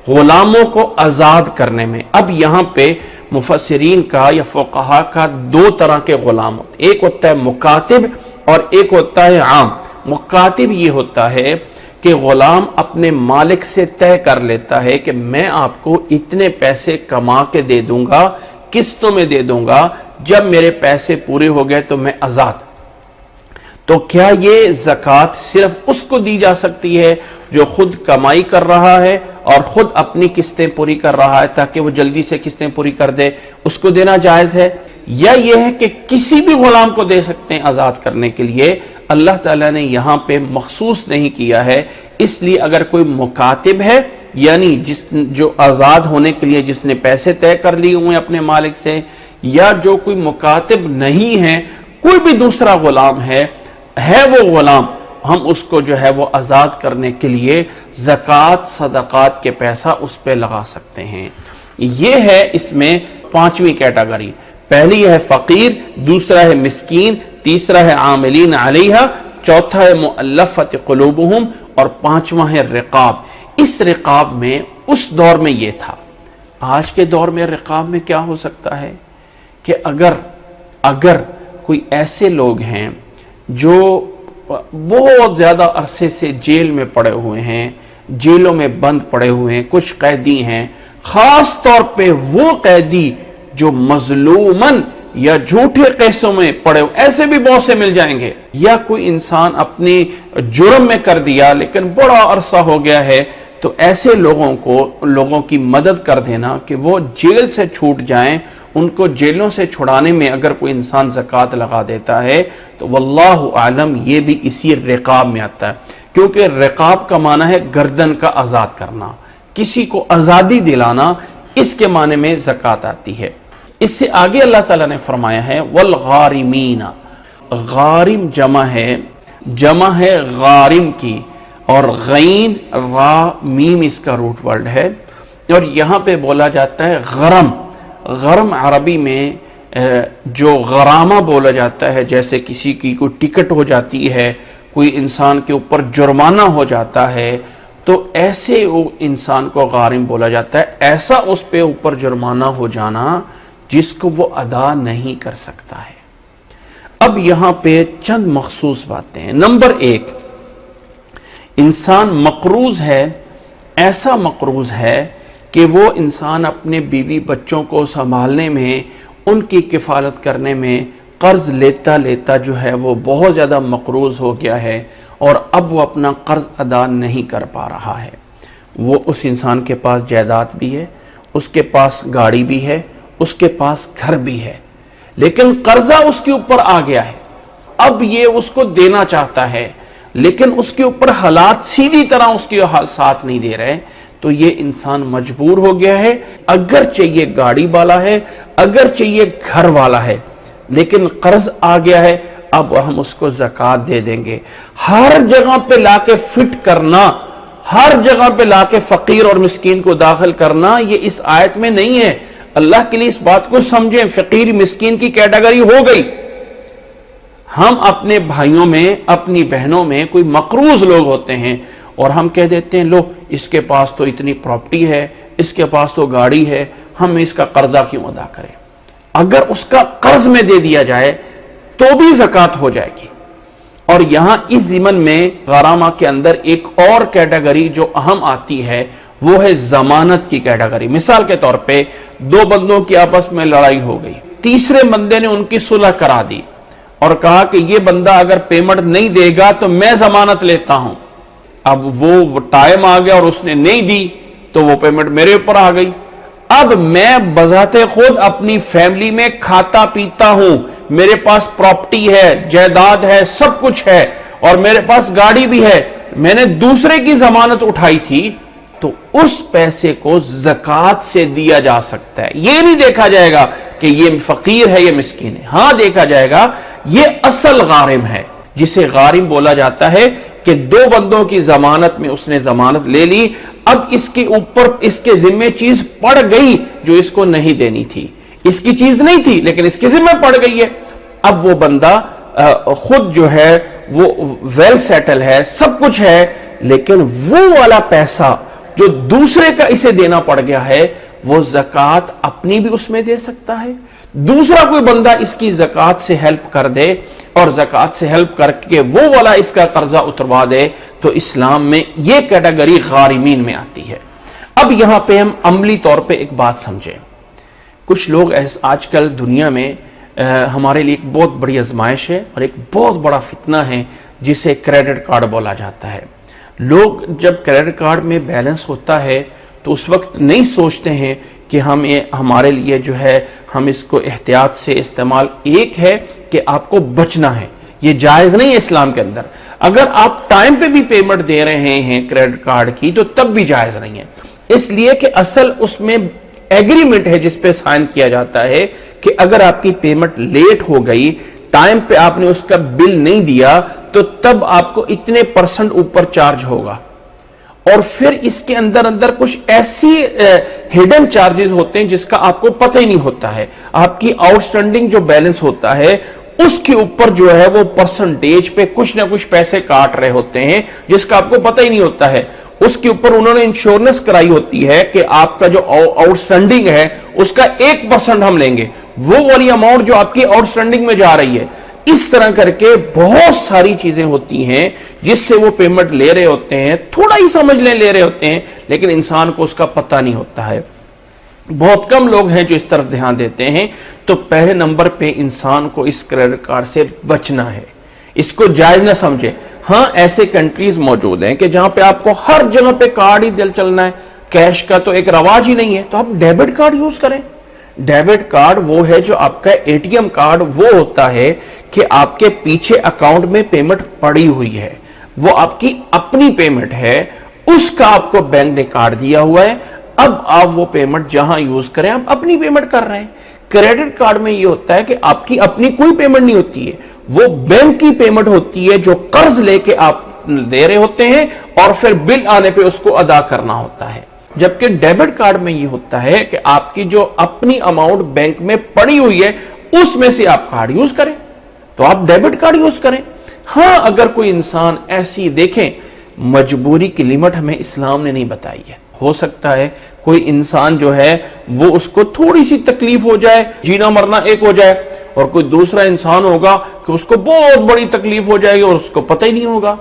غلاموں کو آزاد کرنے میں۔ اب یہاں پہ مفسرین کا یا فقہا کا دو طرح کے غلام ہوتے، ایک ہوتا ہے مکاتب اور ایک ہوتا ہے عام۔ مکاتب یہ ہوتا ہے کہ غلام اپنے مالک سے طے کر لیتا ہے کہ میں آپ کو اتنے پیسے کما کے دے دوں گا، قسطوں میں دے دوں گا، جب میرے پیسے پورے ہو گئے تو میں آزاد۔ تو کیا یہ زکوٰۃ صرف اس کو دی جا سکتی ہے جو خود کمائی کر رہا ہے اور خود اپنی قسطیں پوری کر رہا ہے تاکہ وہ جلدی سے قسطیں پوری کر دے، اس کو دینا جائز ہے؟ یا یہ ہے کہ کسی بھی غلام کو دے سکتے ہیں آزاد کرنے کے لیے؟ اللہ تعالیٰ نے یہاں پہ مخصوص نہیں کیا ہے، اس لیے اگر کوئی مکاتب ہے، یعنی جو آزاد ہونے کے لیے جس نے پیسے طے کر لیے ہوئے اپنے مالک سے، یا جو کوئی مکاتب نہیں ہے کوئی بھی دوسرا غلام ہے وہ غلام، ہم اس کو جو ہے وہ آزاد کرنے کے لیے زکوٰۃ صدقات کے پیسہ اس پہ لگا سکتے ہیں۔ یہ ہے اس میں 5ویں کیٹیگری۔ پہلی ہے فقیر، دوسرا ہے مسکین، تیسرا ہے عاملین علیہا، چوتھا ہے مؤلفۃ قلوبہم، اور 5واں ہے رقاب۔ اس رقاب میں اس دور میں یہ تھا۔ آج کے دور میں رقاب میں کیا ہو سکتا ہے کہ اگر کوئی ایسے لوگ ہیں جو بہت زیادہ عرصے سے جیل میں پڑے ہوئے ہیں، جیلوں میں بند پڑے ہوئے ہیں، کچھ قیدی ہیں، خاص طور پہ وہ قیدی جو مظلومن یا جھوٹے قیسوں میں پڑے ہوئے، ایسے بھی بہت سے مل جائیں گے، یا کوئی انسان اپنی جرم میں کر دیا لیکن بڑا عرصہ ہو گیا ہے، تو ایسے لوگوں کی مدد کر دینا کہ وہ جیل سے چھوٹ جائیں، ان کو جیلوں سے چھڑانے میں اگر کوئی انسان زکوٰۃ لگا دیتا ہے تو واللہ اعلم یہ بھی اسی رقاب میں آتا ہے، کیونکہ رقاب کا معنی ہے گردن کا آزاد کرنا، کسی کو آزادی دلانا، اس کے معنی میں زکوٰۃ آتی ہے۔ اس سے آگے اللہ تعالیٰ نے فرمایا ہے والغارمین، غارم جمع ہے غارم کی، اور غین را میم اس کا روٹ ورڈ ہے، اور یہاں پہ بولا جاتا ہے غرم عربی میں جو غرامہ بولا جاتا ہے، جیسے کسی کی کوئی ٹکٹ ہو جاتی ہے، کوئی انسان کے اوپر جرمانہ ہو جاتا ہے، تو ایسے انسان کو غارم بولا جاتا ہے، ایسا اس پہ اوپر جرمانہ ہو جانا جس کو وہ ادا نہیں کر سکتا ہے۔ اب یہاں پہ چند مخصوص باتیں ہیں۔ نمبر 1، انسان مقروض ہے، ایسا مقروض ہے کہ وہ انسان اپنے بیوی بچوں کو سنبھالنے میں، ان کی کفالت کرنے میں قرض لیتا جو ہے وہ بہت زیادہ مقروض ہو گیا ہے، اور اب وہ اپنا قرض ادا نہیں کر پا رہا ہے۔ وہ اس انسان کے پاس جائیداد بھی ہے، اس کے پاس گاڑی بھی ہے، اس کے پاس گھر بھی ہے، لیکن قرضہ اس کے اوپر آ گیا ہے، اب یہ اس کو دینا چاہتا ہے، لیکن اس کے اوپر حالات سیدھی طرح اس کے ساتھ نہیں دے رہے، تو یہ انسان مجبور ہو گیا ہے، اگرچہ یہ گاڑی والا ہے، اگرچہ یہ گھر والا ہے، لیکن قرض آ گیا ہے، اب ہم اس کو زکوٰۃ دے دیں گے۔ ہر جگہ پہ لا کے فٹ کرنا، ہر جگہ پہ لا کے فقیر اور مسکین کو داخل کرنا، یہ اس آیت میں نہیں ہے۔ اللہ کے لیے اس بات کو سمجھیں، فقیر مسکین کی کیٹیگری ہو گئی۔ ہم اپنے بھائیوں میں، اپنی بہنوں میں کوئی مقروض لوگ ہوتے ہیں، اور ہم کہہ دیتے ہیں لو اس کے پاس تو اتنی پراپرٹی ہے، اس کے پاس تو گاڑی ہے، ہم اس کا قرضہ کیوں ادا کریں؟ اگر اس کا قرض میں دے دیا جائے تو بھی زکوٰۃ ہو جائے گی۔ اور یہاں اس ضمن میں غرامہ کے اندر ایک اور کیٹیگری جو اہم آتی ہے، وہ ہے ضمانت کی کیٹیگری۔ مثال کے طور پہ 2 بندوں کی آپس میں لڑائی ہو گئی، تیسرے بندے نے ان کی صلح کرا دی اور کہا کہ یہ بندہ اگر پیمنٹ نہیں دے گا تو میں ضمانت لیتا ہوں۔ اب وہ ٹائم آ گیا اور اس نے نہیں دی تو وہ پیمنٹ میرے اوپر آ گئی۔ اب میں بذات خود اپنی فیملی میں کھاتا پیتا ہوں، میرے پاس پراپرٹی ہے، جائیداد ہے، سب کچھ ہے، اور میرے پاس گاڑی بھی ہے، میں نے دوسرے کی ضمانت اٹھائی تھی، تو اس پیسے کو زکوٰۃ سے دیا جا سکتا ہے۔ یہ نہیں دیکھا جائے گا کہ یہ فقیر ہے یہ مسکین ہے، ہاں دیکھا جائے گا یہ اصل غارم ہے، جسے غارم بولا جاتا ہے کہ 2 بندوں کی ضمانت میں اس نے ضمانت لے لی، اب اس کے اوپر اس کے ذمہ چیز پڑ گئی جو اس کو نہیں دینی تھی، اس کی چیز نہیں تھی لیکن اس کے ذمہ پڑ گئی ہے۔ اب وہ بندہ خود جو ہے وہ ویل سیٹل ہے، سب کچھ ہے، لیکن وہ والا پیسہ جو دوسرے کا اسے دینا پڑ گیا ہے، وہ زکوٰۃ اپنی بھی اس میں دے سکتا ہے، دوسرا کوئی بندہ اس کی زکوٰۃ سے ہیلپ کر دے اور زکوٰۃ سے ہیلپ کر کے وہ والا اس کا قرضہ اتروا دے، تو اسلام میں یہ کیٹیگری غارمین میں آتی ہے۔ اب یہاں پہ ہم عملی طور پہ ایک بات سمجھیں۔ کچھ لوگ آج کل دنیا میں ہمارے لیے ایک بہت بڑی آزمائش ہے اور ایک بہت بڑا فتنہ ہے جسے کریڈٹ کارڈ بولا جاتا ہے۔ لوگ جب کریڈٹ کارڈ میں بیلنس ہوتا ہے تو اس وقت نہیں سوچتے ہیں کہ ہمارے لیے جو ہے ہم اس کو احتیاط سے استعمال، ایک ہے کہ آپ کو بچنا ہے، یہ جائز نہیں ہے اسلام کے اندر۔ اگر آپ ٹائم پہ بھی پیمنٹ دے رہے ہیں کریڈٹ کارڈ کی تو تب بھی جائز نہیں ہے، اس لیے کہ اصل اس میں ایگریمنٹ ہے جس پہ سائن کیا جاتا ہے کہ اگر آپ کی پیمنٹ لیٹ ہو گئی، ٹائم پہ آپ نے اس کا بل نہیں دیا تو تب آپ کو اتنے % اوپر چارج ہوگا، اور پھر اس کے اندر کچھ ایسی ہڈن چارجز ہوتے ہیں جس کا آپ کو پتہ ہی نہیں ہوتا ہے. آپ کی آؤٹ سٹینڈنگ جو بیلنس ہوتا ہے اس کے اوپر جو ہے وہ پرسنٹیج پہ کچھ نہ کچھ پیسے کاٹ رہے ہوتے ہیں جس کا آپ کو پتہ ہی نہیں ہوتا ہے. اس کے اوپر انہوں نے انشورنس کرائی ہوتی ہے کہ آپ کا جو آؤٹ سٹینڈنگ ہے اس کا 1% ہم لیں گے، وہ والی اماؤنٹ جو آپ کی آؤٹ سٹینڈنگ میں جا رہی ہے. اس طرح کر کے بہت ساری چیزیں ہوتی ہیں جس سے وہ پیمنٹ لے رہے ہوتے ہیں، تھوڑا ہی سمجھ لے رہے ہوتے ہیں، لیکن انسان کو اس کا پتہ نہیں ہوتا ہے. بہت کم لوگ ہیں جو اس طرف دھیان دیتے ہیں. تو پہلے نمبر پہ انسان کو اس کریڈٹ کارڈ سے بچنا ہے، اس کو جائز نہ سمجھے. ہاں ایسے کنٹریز موجود ہیں کہ جہاں پہ آپ کو ہر جگہ پہ کارڈ ہی دل چلنا ہے، کیش کا تو ایک رواج ہی نہیں ہے، تو آپ ڈیبٹ کارڈ یوز کریں. ڈیبٹ کارڈ وہ ہے جو آپ کا اے ٹی ایم کارڈ وہ ہوتا ہے کہ آپ کے پیچھے اکاؤنٹ میں پیمنٹ پڑی ہوئی ہے، وہ آپ کی اپنی پیمنٹ ہے، اس کا آپ کو بینک نے کارڈ دیا ہوا ہے. اب آپ وہ پیمنٹ جہاں یوز کریں آپ اپنی پیمنٹ کر رہے ہیں. کریڈٹ کارڈ میں یہ ہوتا ہے کہ آپ کی اپنی کوئی پیمنٹ نہیں ہوتی ہے، وہ بینک کی پیمنٹ ہوتی ہے جو قرض لے کے آپ دے رہے ہوتے ہیں اور پھر بل آنے پہ اس کو ادا کرنا ہوتا ہے. جبکہ ڈیبٹ کارڈ میں یہ ہوتا ہے کہ آپ کی جو اپنی اماؤنٹ بینک میں پڑی ہوئی ہے اس میں سے آپ کارڈ یوز کریں، تو آپ ڈیبٹ کارڈ یوز کریں. ہاں اگر کوئی انسان ایسی دیکھیں مجبوری کی لیمٹ ہمیں اسلام نے نہیں بتائی ہے. ہو سکتا ہے کوئی انسان جو ہے وہ اس کو تھوڑی سی تکلیف ہو جائے، جینا مرنا ایک ہو جائے، اور کوئی دوسرا انسان ہوگا کہ اس کو بہت بڑی تکلیف ہو جائے گی اور اس کو پتہ ہی نہیں ہوگا.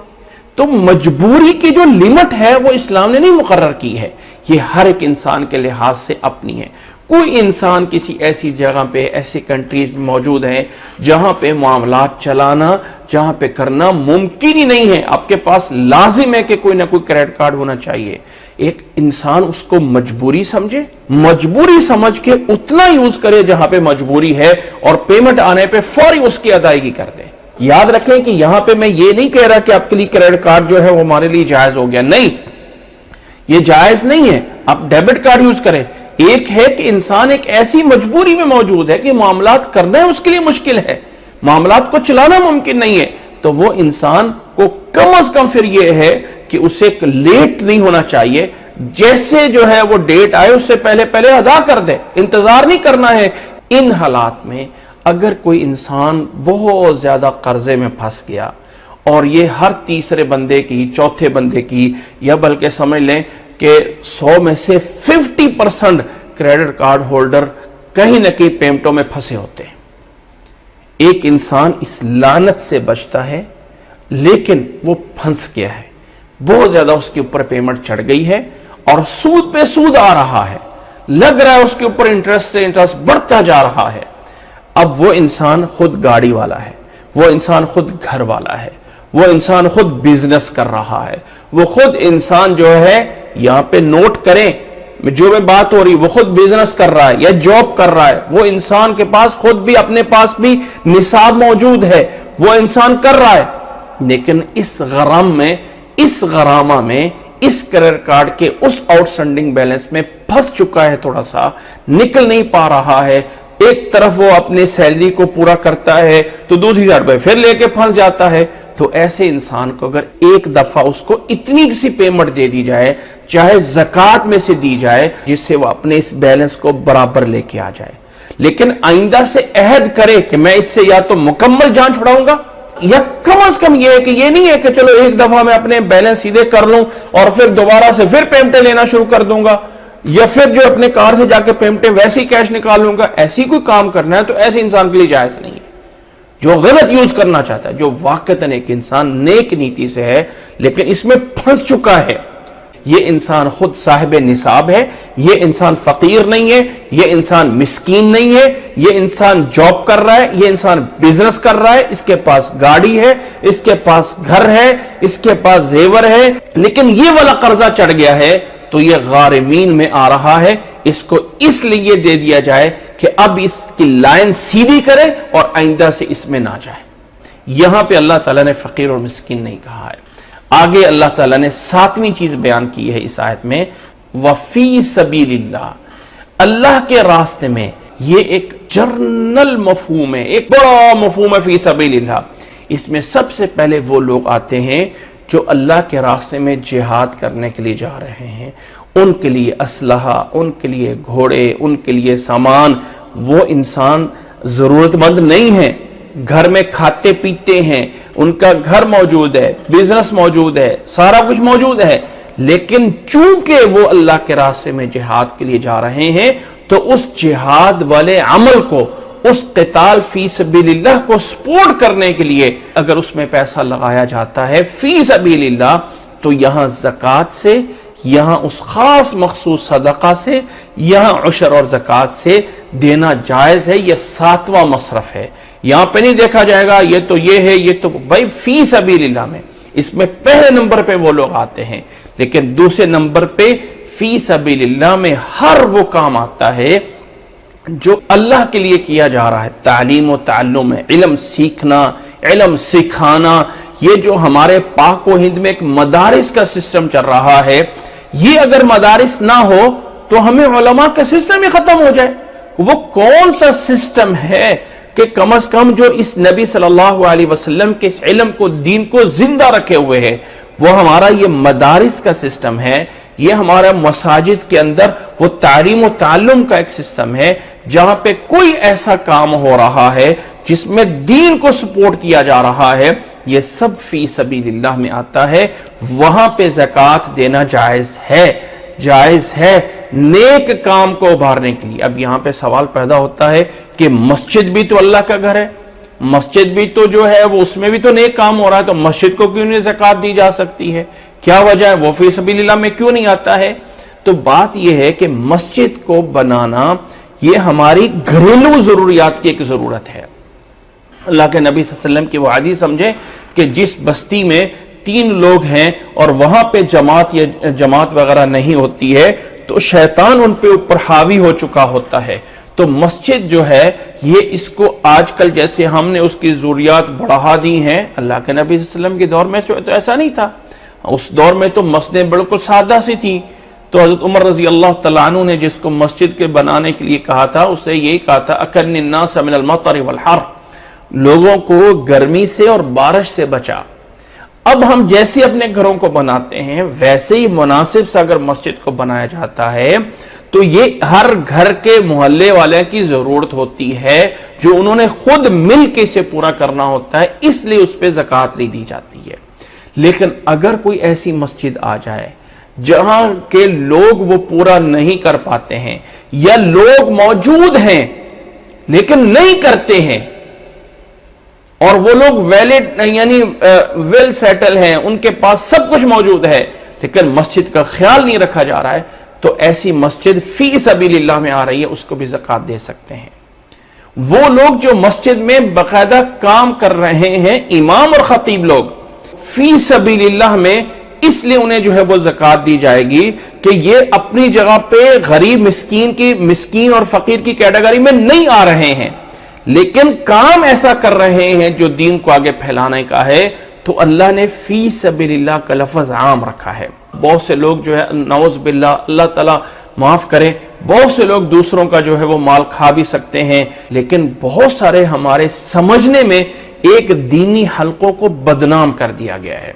تو مجبوری کی جو لیمٹ ہے وہ اسلام نے نہیں مقرر کی ہے، یہ ہر ایک انسان کے لحاظ سے اپنی ہے. کوئی انسان کسی ایسی جگہ پہ ایسی کنٹریز میں موجود ہیں جہاں پہ معاملات چلانا، جہاں پہ کرنا ممکن ہی نہیں ہے، آپ کے پاس لازم ہے کہ کوئی نہ کوئی کریڈٹ کارڈ ہونا چاہیے. ایک انسان اس کو مجبوری سمجھے، مجبوری سمجھ کے اتنا یوز کرے جہاں پہ مجبوری ہے، اور پیمنٹ آنے پہ فوری اس کی ادائیگی کر دے. یاد رکھیں کہ یہاں پہ میں یہ نہیں کہہ رہا کہ آپ کے لیے کریڈٹ کارڈ جو ہے وہ ہمارے لیے جائز ہو گیا، نہیں، یہ جائز نہیں ہے. آپ ڈیبٹ کارڈ یوز کریں. ایک ہے کہ انسان ایک ایسی مجبوری میں موجود ہے کہ معاملات کرنا اس کے لیے مشکل ہے، معاملات کو چلانا ممکن نہیں ہے، تو وہ انسان کو کم از کم پھر یہ ہے کہ اسے لیٹ نہیں ہونا چاہیے، جیسے جو ہے وہ ڈیٹ آئے اس سے پہلے ادا کر دے، انتظار نہیں کرنا ہے. ان حالات میں اگر کوئی انسان بہت زیادہ قرضے میں پھنس گیا، اور یہ ہر تیسرے بندے کی، چوتھے بندے کی، یا بلکہ سمجھ لیں کہ 100 میں سے 50% کریڈٹ کارڈ ہولڈر کہیں نہ کہیں پیمنٹوں میں پھنسے ہوتے ہیں. ایک انسان اس لعنت سے بچتا ہے لیکن وہ پھنس گیا ہے، بہت زیادہ اس کے اوپر پیمنٹ چڑھ گئی ہے اور سود پہ سود آ رہا ہے، لگ رہا ہے اس کے اوپر انٹرسٹ سے انٹرسٹ بڑھتا جا رہا ہے. اب وہ انسان خود گاڑی والا ہے، وہ انسان خود گھر والا ہے، وہ انسان خود بزنس کر رہا ہے، وہ خود انسان جو ہے یہاں پہ نوٹ کریں جو میں بات ہو رہی، وہ خود بزنس کر رہا ہے یا جاب کر رہا ہے، وہ انسان کے پاس خود بھی اپنے پاس بھی نصاب موجود ہے، وہ انسان کر رہا ہے، لیکن اس غرام میں، اس غرامہ میں، اس کریڈٹ کارڈ کے اس آؤٹ سٹینڈنگ بیلنس میں پھنس چکا ہے، تھوڑا سا نکل نہیں پا رہا ہے. ایک طرف وہ اپنے سیلری کو پورا کرتا ہے تو دوسری سائڈ پہ پھر لے کے پھنس جاتا ہے. تو ایسے انسان کو اگر ایک دفعہ اس کو اتنی سی پیمنٹ دے دی جائے، چاہے زکوٰۃ میں سے دی جائے، جس سے وہ اپنے اس بیلنس کو برابر لے کے آ جائے، لیکن آئندہ سے عہد کرے کہ میں اس سے یا تو مکمل جان چھڑاؤں گا، یا کم از کم یہ ہے کہ یہ نہیں ہے کہ چلو ایک دفعہ میں اپنے بیلنس سیدھے کر لوں اور پھر دوبارہ سے پھر پیمنٹیں لینا شروع کر دوں گا، یا پھر جو اپنے کار سے جا کے پیمنٹیں ویسی کیش نکال لوں گا. ایسی کوئی کام کرنا ہے تو ایسے انسان کے لیے جائز نہیں ہے جو غلط یوز کرنا چاہتا ہے، جو واقعتاً ایک انسان نیک نیتی سے ہے لیکن اس میں پھنس چکا ہے. یہ انسان خود صاحب نصاب ہے، یہ انسان فقیر نہیں ہے، یہ انسان مسکین نہیں ہے، یہ انسان جاب کر رہا ہے، یہ انسان بزنس کر رہا ہے، اس کے پاس گاڑی ہے، اس کے پاس گھر ہے، اس کے پاس زیور ہے، لیکن یہ والا قرضہ چڑھ گیا ہے تو یہ غارمین میں آ رہا ہے. اس کو اس لیے دے دیا جائے کہ اب اس کی لائن سیدھی کرے اور آئندہ سے اس میں نہ جائے. یہاں پہ اللہ تعالیٰ نے فقیر اور مسکین نہیں کہا ہے. آگے اللہ تعالیٰ نے 7ویں چیز بیان کی ہے اس آیت میں، وَفِي سَبِيلِ اللَّهِ، اللہ کے راستے میں یہ ایک جرنل مفہوم ہے، ایک بڑا مفہوم ہے فی سبیل اللہ۔ اس میں سب سے پہلے وہ لوگ آتے ہیں جو اللہ کے راستے میں جہاد کرنے کے لیے جا رہے ہیں، ان کے لیے اسلحہ، ان کے لیے گھوڑے، ان کے لیے سامان۔ وہ انسان ضرورت مند نہیں ہے، گھر میں کھاتے پیتے ہیں، ان کا گھر موجود ہے، بزنس موجود ہے، سارا کچھ موجود ہے، لیکن چونکہ وہ اللہ کے راستے میں جہاد کے لیے جا رہے ہیں تو اس جہاد والے عمل کو، اس قتال فی سبیل اللہ کو سپورٹ کرنے کے لیے اگر اس میں پیسہ لگایا جاتا ہے فی سبیل اللہ، تو یہاں زکوٰۃ سے، یہاں اس خاص مخصوص صدقہ سے، یہاں عشر اور زکوٰۃ سے دینا جائز ہے۔ یہ 7واں مصرف ہے، یہاں پہ نہیں دیکھا جائے گا یہ تو یہ ہے، یہ تو بھائی فی سبیل اللہ میں اس میں پہلے نمبر پہ وہ لوگ آتے ہیں، لیکن دوسرے نمبر پہ فی سبیل اللہ میں ہر وہ کام آتا ہے جو اللہ کے لیے کیا جا رہا ہے۔ تعلیم و تعلم، علم سیکھنا، علم سکھانا، یہ جو ہمارے پاک و ہند میں ایک مدارس کا سسٹم چل رہا ہے، یہ اگر مدارس نہ ہو تو ہمیں علماء کا سسٹم ہی ختم ہو جائے۔ وہ کون سا سسٹم ہے کہ کم از کم جو اس نبی صلی اللہ علیہ وسلم کے اس علم کو، دین کو زندہ رکھے ہوئے ہے؟ وہ ہمارا یہ مدارس کا سسٹم ہے، یہ ہمارا مساجد کے اندر وہ تعلیم و تعلم کا ایک سسٹم ہے، جہاں پہ کوئی ایسا کام ہو رہا ہے جس میں دین کو سپورٹ کیا جا رہا ہے، یہ سب فی سبیل اللہ میں آتا ہے۔ وہاں پہ زکوٰۃ دینا جائز ہے، جائز ہے نیک کام کو ابھارنے کے لیے۔ اب یہاں پہ سوال پیدا ہوتا ہے کہ مسجد بھی تو اللہ کا گھر ہے، مسجد بھی تو جو ہے وہ اس میں بھی تو نیک کام ہو رہا ہے، تو مسجد کو کیوں نہیں زکوٰۃ دی جا سکتی ہے؟ کیا وجہ ہے؟ وہ فی سبیل اللہ میں کیوں نہیں آتا ہے؟ تو بات یہ ہے کہ مسجد کو بنانا یہ ہماری گھریلو ضروریات کی ایک ضرورت ہے۔ اللہ کے نبی صلی اللہ علیہ وسلم کی وہ حدیث سمجھے کہ جس بستی میں 3 لوگ ہیں اور وہاں پہ جماعت وغیرہ نہیں ہوتی ہے تو شیطان ان پہ اوپر حاوی ہو چکا ہوتا ہے۔ تو مسجد جو ہے یہ اس کو آج کل جیسے ہم نے اس کی ضروریات بڑھا دی ہیں، اللہ کے نبی صلی اللہ علیہ وسلم کے دور میں تو ایسا نہیں تھا۔ اس دور میں تو مسجدیں بالکل سادہ سی تھیں، تو حضرت عمر رضی اللہ تعالیٰ عنہ نے جس کو مسجد کے بنانے کے لیے کہا تھا، اسے یہی کہا تھا اکن الناس من المطر والحر، لوگوں کو گرمی سے اور بارش سے بچا۔ اب ہم جیسے اپنے گھروں کو بناتے ہیں ویسے ہی مناسب سے اگر مسجد کو بنایا جاتا ہے تو یہ ہر گھر کے محلے والے کی ضرورت ہوتی ہے جو انہوں نے خود مل کے اسے پورا کرنا ہوتا ہے، اس لیے اس پہ زکوٰۃ نہیں دی جاتی ہے۔ لیکن اگر کوئی ایسی مسجد آ جائے جہاں کے لوگ وہ پورا نہیں کر پاتے ہیں، یا لوگ موجود ہیں لیکن نہیں کرتے ہیں، اور وہ لوگ ویلڈ یعنی ویل سیٹل ہیں، ان کے پاس سب کچھ موجود ہے لیکن مسجد کا خیال نہیں رکھا جا رہا ہے، تو ایسی مسجد فی سبیل اللہ میں آ رہی ہے، اس کو بھی زکوٰۃ دے سکتے ہیں۔ وہ لوگ جو مسجد میں باقاعدہ کام کر رہے ہیں، امام اور خطیب لوگ، فی سبیل اللہ میں اس لیے انہیں جو ہے وہ زکوٰۃ دی جائے گی کہ یہ اپنی جگہ پہ غریب مسکین اور فقیر کی کیٹیگری میں نہیں آ رہے ہیں، لیکن کام ایسا کر رہے ہیں جو دین کو آگے پھیلانے کا ہے، تو اللہ نے فی سبیل اللہ کا لفظ عام رکھا ہے۔ بہت سے لوگ جو ہے نعوذ باللہ، اللہ تعالیٰ معاف کرے، بہت سے لوگ دوسروں کا جو ہے وہ مال کھا بھی سکتے ہیں، لیکن بہت سارے ہمارے سمجھنے میں ایک دینی حلقوں کو بدنام کر دیا گیا ہے،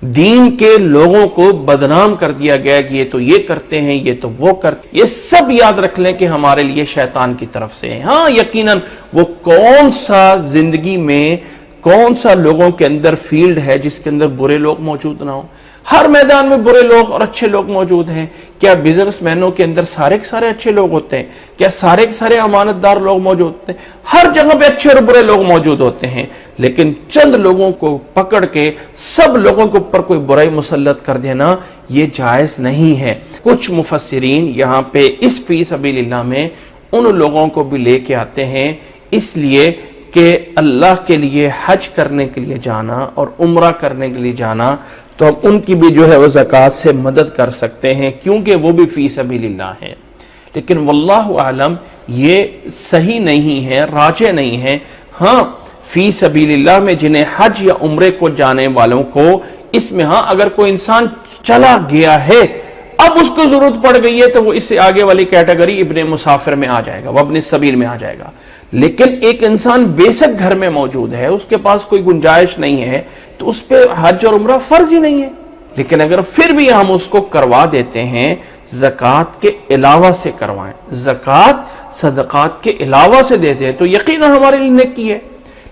دین کے لوگوں کو بدنام کر دیا گیا ہے کہ یہ تو یہ کرتے ہیں، یہ تو وہ کرتے ہیں۔ یہ سب یاد رکھ لیں کہ ہمارے لیے شیطان کی طرف سے ہیں۔ ہاں یقیناً وہ کون سا زندگی میں کون سا لوگوں کے اندر فیلڈ ہے جس کے اندر برے لوگ موجود نہ ہوں؟ ہر میدان میں برے لوگ اور اچھے لوگ موجود ہیں۔ کیا بزنس مینوں کے اندر سارے کے سارے اچھے لوگ ہوتے ہیں؟ کیا سارے کے سارے امانت دار لوگ موجود ہوتے ہیں؟ ہر جگہ پہ اچھے اور برے لوگ موجود ہوتے ہیں، لیکن چند لوگوں کو پکڑ کے سب لوگوں کے اوپر کوئی برائی مسلط کر دینا یہ جائز نہیں ہے۔ کچھ مفسرین یہاں پہ اس فی سبیل اللہ میں ان لوگوں کو بھی لے کے آتے ہیں، اس لیے کہ اللہ کے لیے حج کرنے کے لیے جانا اور عمرہ کرنے کے لیے جانا، تو ہم ان کی بھی جو ہے وہ زکوٰۃ سے مدد کر سکتے ہیں کیونکہ وہ بھی فی سبیل اللہ ہے۔ لیکن واللہ عالم یہ صحیح نہیں ہے، راجح نہیں ہے۔ ہاں فی سبیل اللہ میں جنہیں حج یا عمرے کو جانے والوں کو اس میں ہاں اگر کوئی انسان چلا گیا ہے اب اس کو ضرورت پڑ گئی ہے تو وہ اس سے آگے والی کیٹیگری ابن مسافر میں آ جائے گا، وہ ابن السبیل میں آ جائے گا۔ لیکن ایک انسان بیسک گھر میں موجود ہے، اس کے پاس کوئی گنجائش نہیں ہے، تو اس پہ حج اور عمرہ فرض ہی نہیں ہے۔ لیکن اگر پھر بھی ہم اس کو کروا دیتے ہیں، زکوٰۃ کے علاوہ سے کروائیں، زکوٰۃ صدقات کے علاوہ سے دیتے ہیں، تو یقیناً ہمارے لیے نیکی ہے۔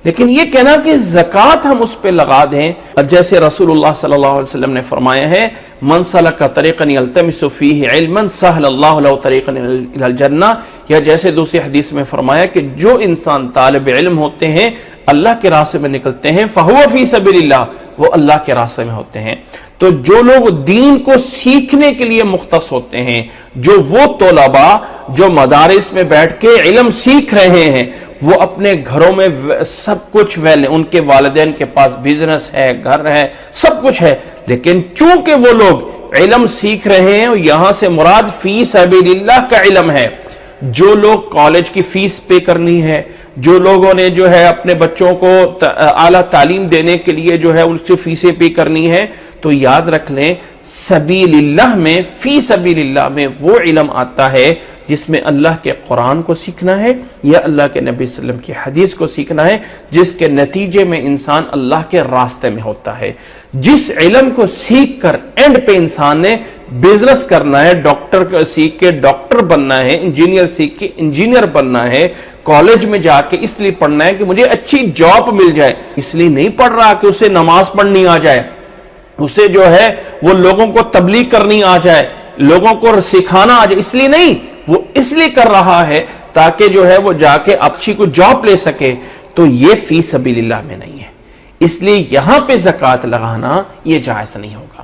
لیکن یہ کہنا کہ زکوٰۃ ہم اس پہ لگا دیں، جیسے رسول اللہ صلی اللہ علیہ وسلم نے فرمایا ہے، من سلک طریقا یلتمس فیہ علما سہل اللہ لہ طریقا الی الجنہ، یا جیسے دوسری حدیث میں فرمایا کہ جو انسان طالب علم ہوتے ہیں، اللہ کے راستے میں نکلتے ہیں، فہو فی سبیل اللہ، وہ اللہ کے راستے میں ہوتے ہیں۔ تو جو لوگ دین کو سیکھنے کے لیے مختص ہوتے ہیں، جو وہ طلباء جو مدارس میں بیٹھ کے علم سیکھ رہے ہیں، وہ اپنے گھروں میں سب کچھ ان کے والدین کے پاس بزنس ہے، گھر ہے، سب کچھ ہے، لیکن چونکہ وہ لوگ علم سیکھ رہے ہیں، یہاں سے مراد فی سبیل اللہ کا علم ہے۔ جو لوگ کالج کی فیس پے کرنی ہے، جو لوگوں نے جو ہے اپنے بچوں کو اعلیٰ تعلیم دینے کے لیے جو ہے ان کی فیسیں پے کرنی ہے، تو یاد رکھ لیں سبیل اللہ میں، فی سبیل اللہ میں وہ علم آتا ہے جس میں اللہ کے قرآن کو سیکھنا ہے یا اللہ کے نبی صلی اللہ علیہ وسلم کی حدیث کو سیکھنا ہے، جس کے نتیجے میں انسان اللہ کے راستے میں ہوتا ہے۔ جس علم کو سیکھ کر اینڈ پہ انسان نے بزنس کرنا ہے، ڈاکٹر کو سیکھ کے ڈاکٹر بننا ہے، انجینئر سیکھ کے انجینئر بننا ہے، کالج میں جا کے اس لیے پڑھنا ہے کہ مجھے اچھی جاب مل جائے، اس لیے نہیں پڑھ رہا کہ اسے نماز پڑھنی آ جائے، اسے جو ہے وہ لوگوں کو تبلیغ کرنی آ جائے، لوگوں کو سکھانا آ جائے، اس لیے نہیں، وہ اس لیے کر رہا ہے تاکہ جو ہے وہ جا کے اچھی کو جاب لے سکے، تو یہ فی سبیل اللہ میں نہیں ہے۔ اس لیے یہاں پہ زکوٰۃ لگانا یہ جائز نہیں ہوگا۔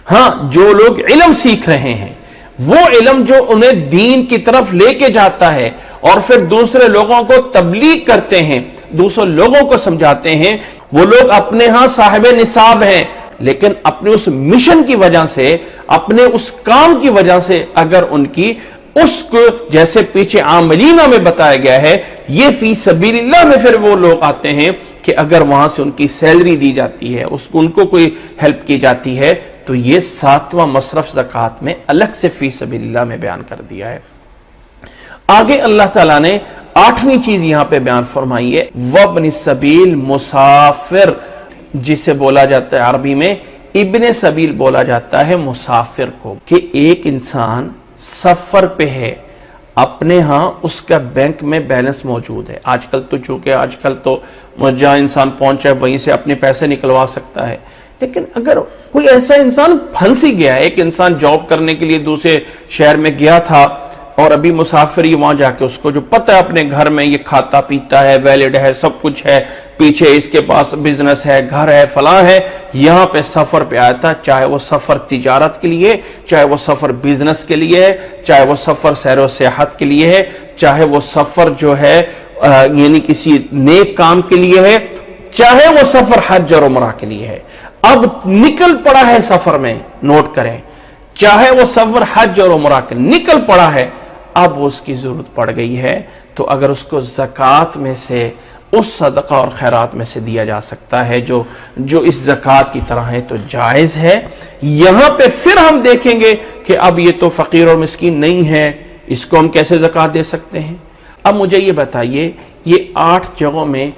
ہاں، جو لوگ علم سیکھ رہے ہیں، وہ علم جو انہیں دین کی طرف لے کے جاتا ہے اور پھر دوسرے لوگوں کو تبلیغ کرتے ہیں، دوسرے لوگوں کو سمجھاتے ہیں، وہ لوگ اپنے ہاں صاحب نصاب ہیں، لیکن اپنے اس مشن کی وجہ سے، اپنے اس کام کی وجہ سے، اگر ان کی اس کو جیسے پیچھے عاملینہ میں بتایا گیا ہے، یہ فی سبیل اللہ میں پھر وہ لوگ آتے ہیں کہ اگر وہاں سے ان کی سیلری دی جاتی ہے، ان کو کوئی ہیلپ کی جاتی ہے، تو یہ 7واں مصرف زکوٰۃ میں الگ سے فی سبیل اللہ میں بیان کر دیا ہے۔ آگے اللہ تعالیٰ نے 8ویں چیز یہاں پہ بیان فرمائی ہے، وابن السبیل، مسافر جسے بولا جاتا ہے عربی میں ابن سبیل بولا جاتا ہے مسافر کو، کہ ایک انسان سفر پہ ہے، اپنے ہاں اس کا بینک میں بیلنس موجود ہے۔ آج کل تو جہاں انسان پہنچا ہے وہیں سے اپنے پیسے نکلوا سکتا ہے، لیکن اگر کوئی ایسا انسان پھنس ہی گیا ہے، ایک انسان جاب کرنے کے لیے دوسرے شہر میں گیا تھا اور ابھی مسافری وہاں جا کے اس کو جو پتہ ہے اپنے گھر میں یہ کھاتا پیتا ہے، ویلڈ ہے، سب کچھ ہے، پیچھے اس کے پاس بزنس ہے، گھر ہے، فلاں ہے، یہاں پہ سفر پہ آیا تھا، چاہے وہ سفر تجارت کے لیے، چاہے وہ سفر بزنس کے لیے ہے، چاہے وہ سفر سیر و سیاحت کے لیے ہے، چاہے وہ سفر جو ہے یعنی کسی نیک کام کے لیے ہے، چاہے وہ سفر حج اور عمرہ کے لیے ہے، اب نکل پڑا ہے سفر میں، نوٹ کریں، چاہے وہ سفر حج اور عمرہ کے نکل پڑا ہے، اب وہ اس کی ضرورت پڑ گئی ہے، تو اگر اس کو زکوٰۃ میں سے، اس صدقہ اور خیرات میں سے دیا جا سکتا ہے جو اس زکوٰۃ کی طرح ہے، تو جائز ہے۔ یہاں پہ پھر ہم دیکھیں گے کہ اب یہ تو فقیر اور مسکین نہیں ہے، اس کو ہم کیسے زکوٰۃ دے سکتے ہیں۔ اب مجھے یہ بتائیے، یہ 8 جگہوں میں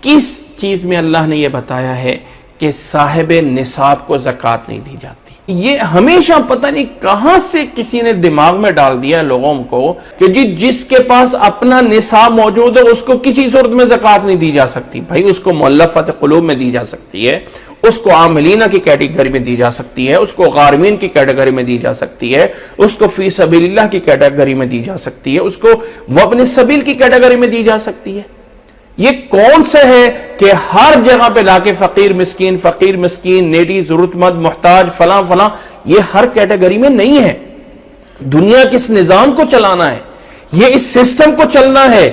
کس چیز میں اللہ نے یہ بتایا ہے کہ صاحب نصاب کو زکوٰۃ نہیں دی جاتی؟ یہ ہمیشہ پتہ نہیں کہاں سے کسی نے دماغ میں ڈال دیا لوگوں کو کہ جس کے پاس اپنا نصاب موجود ہے اس کو کسی صورت میں زکوٰۃ نہیں دی جا سکتی۔ بھائی اس کو مؤلفۃ قلوب میں دی جا سکتی ہے، اس کو عاملینہ کی کیٹیگری میں دی جا سکتی ہے، اس کو غارمین کی کیٹیگری میں دی جا سکتی ہے، اس کو فی سبیل اللہ کی کیٹیگری میں دی جا سکتی ہے، اس کو وابن السبیل کی کیٹیگری میں دی جا سکتی ہے۔ یہ کون سے ہے کہ ہر جگہ پہ لا کے فقیر مسکین، نیڈی، ضرورت مند، محتاج، فلاں فلاں، یہ ہر کیٹیگری میں نہیں ہے۔ دنیا کس نظام کو چلانا ہے، یہ اس سسٹم کو چلنا ہے۔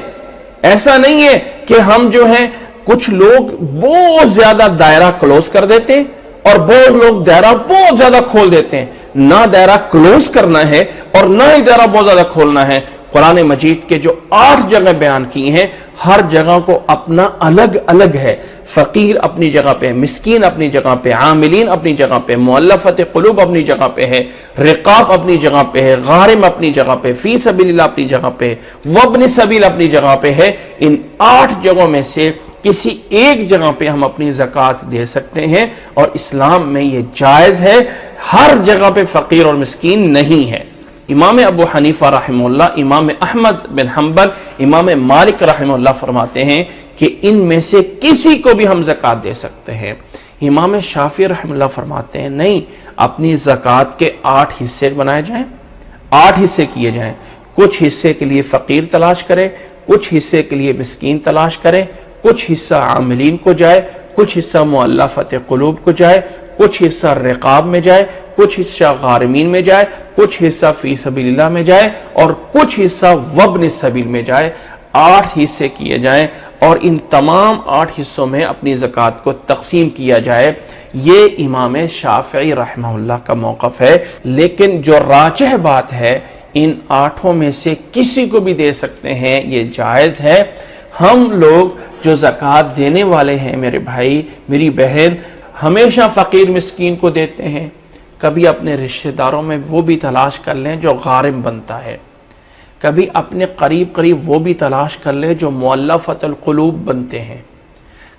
ایسا نہیں ہے کہ ہم جو ہیں کچھ لوگ بہت زیادہ دائرہ کلوز کر دیتے ہیں اور بہت لوگ دائرہ بہت زیادہ کھول دیتے ہیں۔ نہ دائرہ کلوز کرنا ہے اور نہ ہی دائرہ بہت زیادہ کھولنا ہے۔ قرآن مجید کے جو 8 جگہ بیان کی ہیں، ہر جگہ کو اپنا الگ الگ ہے. فقیر اپنی جگہ پہ، مسکین اپنی جگہ پہ، عاملین اپنی جگہ پہ، مؤلفت قلوب اپنی جگہ پہ ہے، رقاب اپنی جگہ پہ ہے، غارم اپنی جگہ پہ، فی سبیل اللہ اپنی جگہ پہ، وابن سبیل اپنی جگہ پہ ہے. ان 8 جگہوں میں سے کسی ایک جگہ پہ ہم اپنی زکوٰۃ دے سکتے ہیں، اور اسلام میں یہ جائز ہے. ہر جگہ پہ فقیر اور مسکین نہیں ہے. امام ابو حنیفہ رحمہ اللہ، امام احمد بن حنبل، امام مالک رحمہ اللہ فرماتے ہیں کہ ان میں سے کسی کو بھی ہم زکوٰۃ دے سکتے ہیں. امام شافعی رحمہ اللہ فرماتے ہیں نہیں، اپنی زکوٰۃ کے 8 حصے بنائے جائیں، 8 حصے کیے جائیں. کچھ حصے کے لیے فقیر تلاش کرے، کچھ حصے کے لیے مسکین تلاش کرے، کچھ حصہ عاملین کو جائے، کچھ حصہ مؤلفت قلوب کو جائے، کچھ حصہ رقاب میں جائے، کچھ حصہ غارمین میں جائے، کچھ حصہ فی سبیل اللہ میں جائے، اور کچھ حصہ وابن سبیل میں جائے. 8 حصے کیے جائیں اور ان تمام 8 حصوں میں اپنی زکوٰۃ کو تقسیم کیا جائے. یہ امام شافعی رحمہ اللہ کا موقف ہے. لیکن جو راجح بات ہے، ان 8 میں سے کسی کو بھی دے سکتے ہیں، یہ جائز ہے. ہم لوگ جو زکوٰۃ دینے والے ہیں، میرے بھائی میری بہن، ہمیشہ فقیر مسکین کو دیتے ہیں. کبھی اپنے رشتہ داروں میں وہ بھی تلاش کر لیں جو غارم بنتا ہے، کبھی اپنے قریب وہ بھی تلاش کر لیں جو مؤلفت القلوب بنتے ہیں،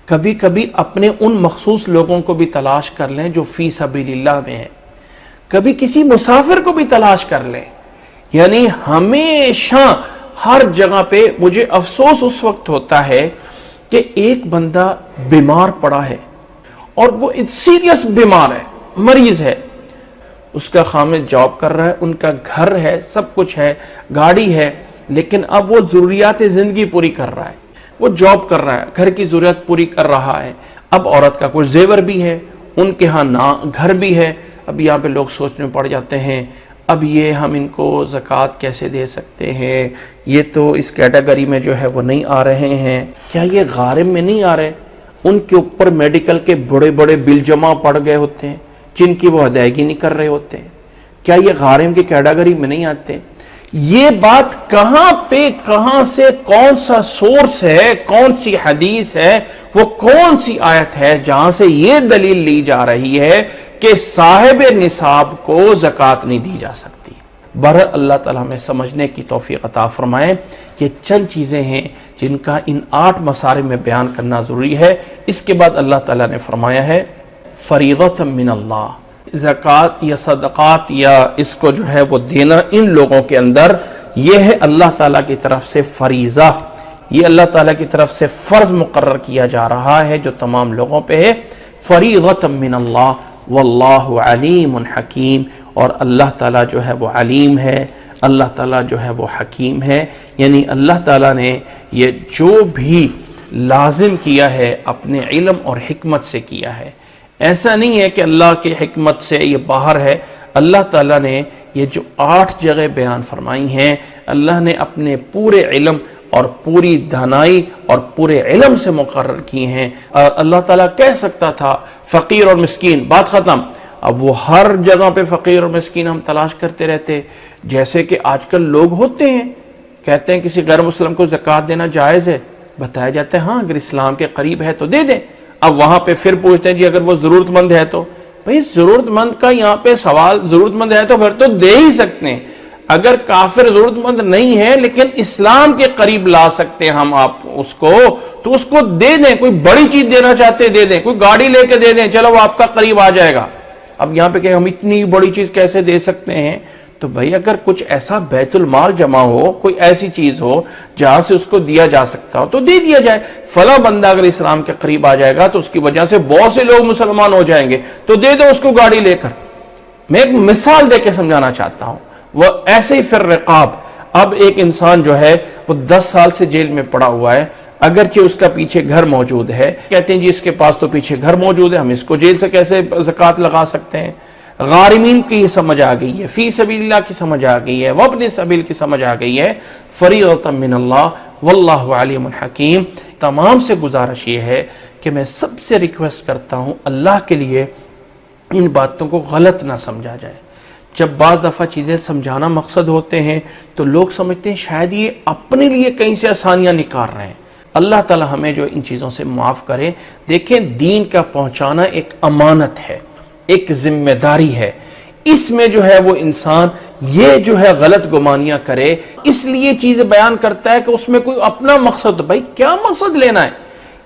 کبھی کبھی اپنے ان مخصوص لوگوں کو بھی تلاش کر لیں جو فی سبیل اللہ میں ہیں، کبھی کسی مسافر کو بھی تلاش کر لیں. یعنی ہمیشہ ہر جگہ پہ مجھے افسوس اس وقت ہوتا ہے کہ ایک بندہ بیمار پڑا ہے اور وہ سیریس بیمار ہے، مریض ہے، اس کا خامد جاب کر رہا ہے، ان کا گھر ہے، سب کچھ ہے، گاڑی ہے، لیکن اب وہ ضروریات زندگی پوری کر رہا ہے. وہ جاب کر رہا ہے، گھر کی ضرورت پوری کر رہا ہے. اب عورت کا کچھ زیور بھی ہے، ان کے ہاں گھر بھی ہے. اب یہاں پہ لوگ سوچنے پڑ جاتے ہیں اب یہ ہم ان کو زکوٰۃ کیسے دے سکتے ہیں، یہ تو اس کیٹیگری میں جو ہے وہ نہیں آ رہے ہیں. کیا یہ غارم میں نہیں آ رہے؟ ان کے اوپر میڈیکل کے بڑے بڑے بل جمع پڑ گئے ہوتے ہیں جن کی وہ ادائیگی نہیں کر رہے ہوتے ہیں. کیا یہ غارم کی کیٹیگری میں نہیں آتے؟ یہ بات کہاں پہ، کہاں سے، کون سا سورس ہے، کون سی حدیث ہے، وہ کون سی آیت ہے جہاں سے یہ دلیل لی جا رہی ہے کہ صاحب نصاب کو زکوٰۃ نہیں دی جا سکتی؟ بہرحال اللہ تعالیٰ ہمیں سمجھنے کی توفیق عطا فرمائے. یہ چند چیزیں ہیں جن کا ان 8 مسارے میں بیان کرنا ضروری ہے. اس کے بعد اللہ تعالیٰ نے فرمایا ہے فریضۃ من اللہ، زکوٰۃ یا صدقات یا اس کو جو ہے وہ دینا ان لوگوں کے اندر، یہ ہے اللہ تعالیٰ کی طرف سے فریضہ، یہ اللہ تعالیٰ کی طرف سے فرض مقرر کیا جا رہا ہے جو تمام لوگوں پہ ہے. فریضۃ من اللہ واللہ علیم حکیم، اور اللہ تعالیٰ جو ہے وہ علیم ہے، اللہ تعالیٰ جو ہے وہ حکیم ہے. یعنی اللہ تعالیٰ نے یہ جو بھی لازم کیا ہے اپنے علم اور حکمت سے کیا ہے. ایسا نہیں ہے کہ اللہ کی حکمت سے یہ باہر ہے. اللہ تعالیٰ نے یہ جو 8 جگہ بیان فرمائی ہیں، اللہ نے اپنے پورے علم اور پوری دانائی اور پورے علم سے مقرر کی ہیں. اللہ تعالیٰ کہہ سکتا تھا فقیر اور مسکین، بات ختم. اب وہ ہر جگہ پہ فقیر اور مسکین ہم تلاش کرتے رہتے، جیسے کہ آج کل لوگ ہوتے ہیں، کہتے ہیں کسی غیر مسلم کو زکوٰۃ دینا جائز ہے، بتایا جاتا ہے ہاں اگر اسلام کے قریب ہے تو دے دیں. اب وہاں پہ پھر پوچھتے ہیں جی اگر وہ ضرورت مند ہے تو، بھئی ضرورت مند کا یہاں پہ سوال، ضرورت مند ہے تو پھر تو دے ہی سکتے ہیں. اگر کافر ضرورت مند نہیں ہے لیکن اسلام کے قریب لا سکتے ہیں ہم آپ اس کو، تو اس کو دے دیں. کوئی بڑی چیز دینا چاہتے دے دیں، کوئی گاڑی لے کے دے دیں، چلو وہ آپ کا قریب آ جائے گا. اب یہاں پہ کہ ہم اتنی بڑی چیز کیسے دے سکتے ہیں؟ تو بھئی اگر کچھ ایسا بیت المال جمع ہو، کوئی ایسی چیز ہو جہاں سے اس کو دیا جا سکتا ہو تو دے دیا جائے. فلاں بندہ اگر اسلام کے قریب آ جائے گا تو اس کی وجہ سے بہت سے لوگ مسلمان ہو جائیں گے، تو دے دو اس کو گاڑی لے کر. میں ایک مثال دے کے سمجھانا چاہتا ہوں. وہ ایسے ہی پھر رقاب. اب ایک انسان جو ہے وہ 10 سال سے جیل میں پڑا ہوا ہے، اگرچہ اس کا پیچھے گھر موجود ہے، کہتے ہیں جی اس کے پاس تو پیچھے گھر موجود ہے، ہم اس کو جیل سے کیسے زکوٰۃ لگا سکتے ہیں؟ غارمین کی سمجھ آ گئی ہے، فی سبیل اللہ کی سمجھ آ گئی ہے، وابن سبیل کی سمجھ آ گئی ہے. فریضۃ من اللہ واللہ علیم حکیم. تمام سے گزارش یہ ہے کہ میں سب سے ریکویسٹ کرتا ہوں اللہ کے لیے ان باتوں کو غلط نہ سمجھا جائے. جب بعض دفعہ چیزیں سمجھانا مقصد ہوتے ہیں تو لوگ سمجھتے ہیں شاید یہ اپنے لیے کہیں سے آسانیاں نکال رہے ہیں۔ اللہ تعالی ہمیں جو ان چیزوں سے معاف کرے۔ دیکھیں دین کا پہنچانا ایک امانت ہے، ایک ذمہ داری ہے۔ اس میں جو ہے وہ انسان یہ جو ہے غلط گمانیاں کرے، اس لیے چیزیں بیان کرتا ہے کہ اس میں کوئی اپنا مقصد، بھائی کیا مقصد لینا ہے؟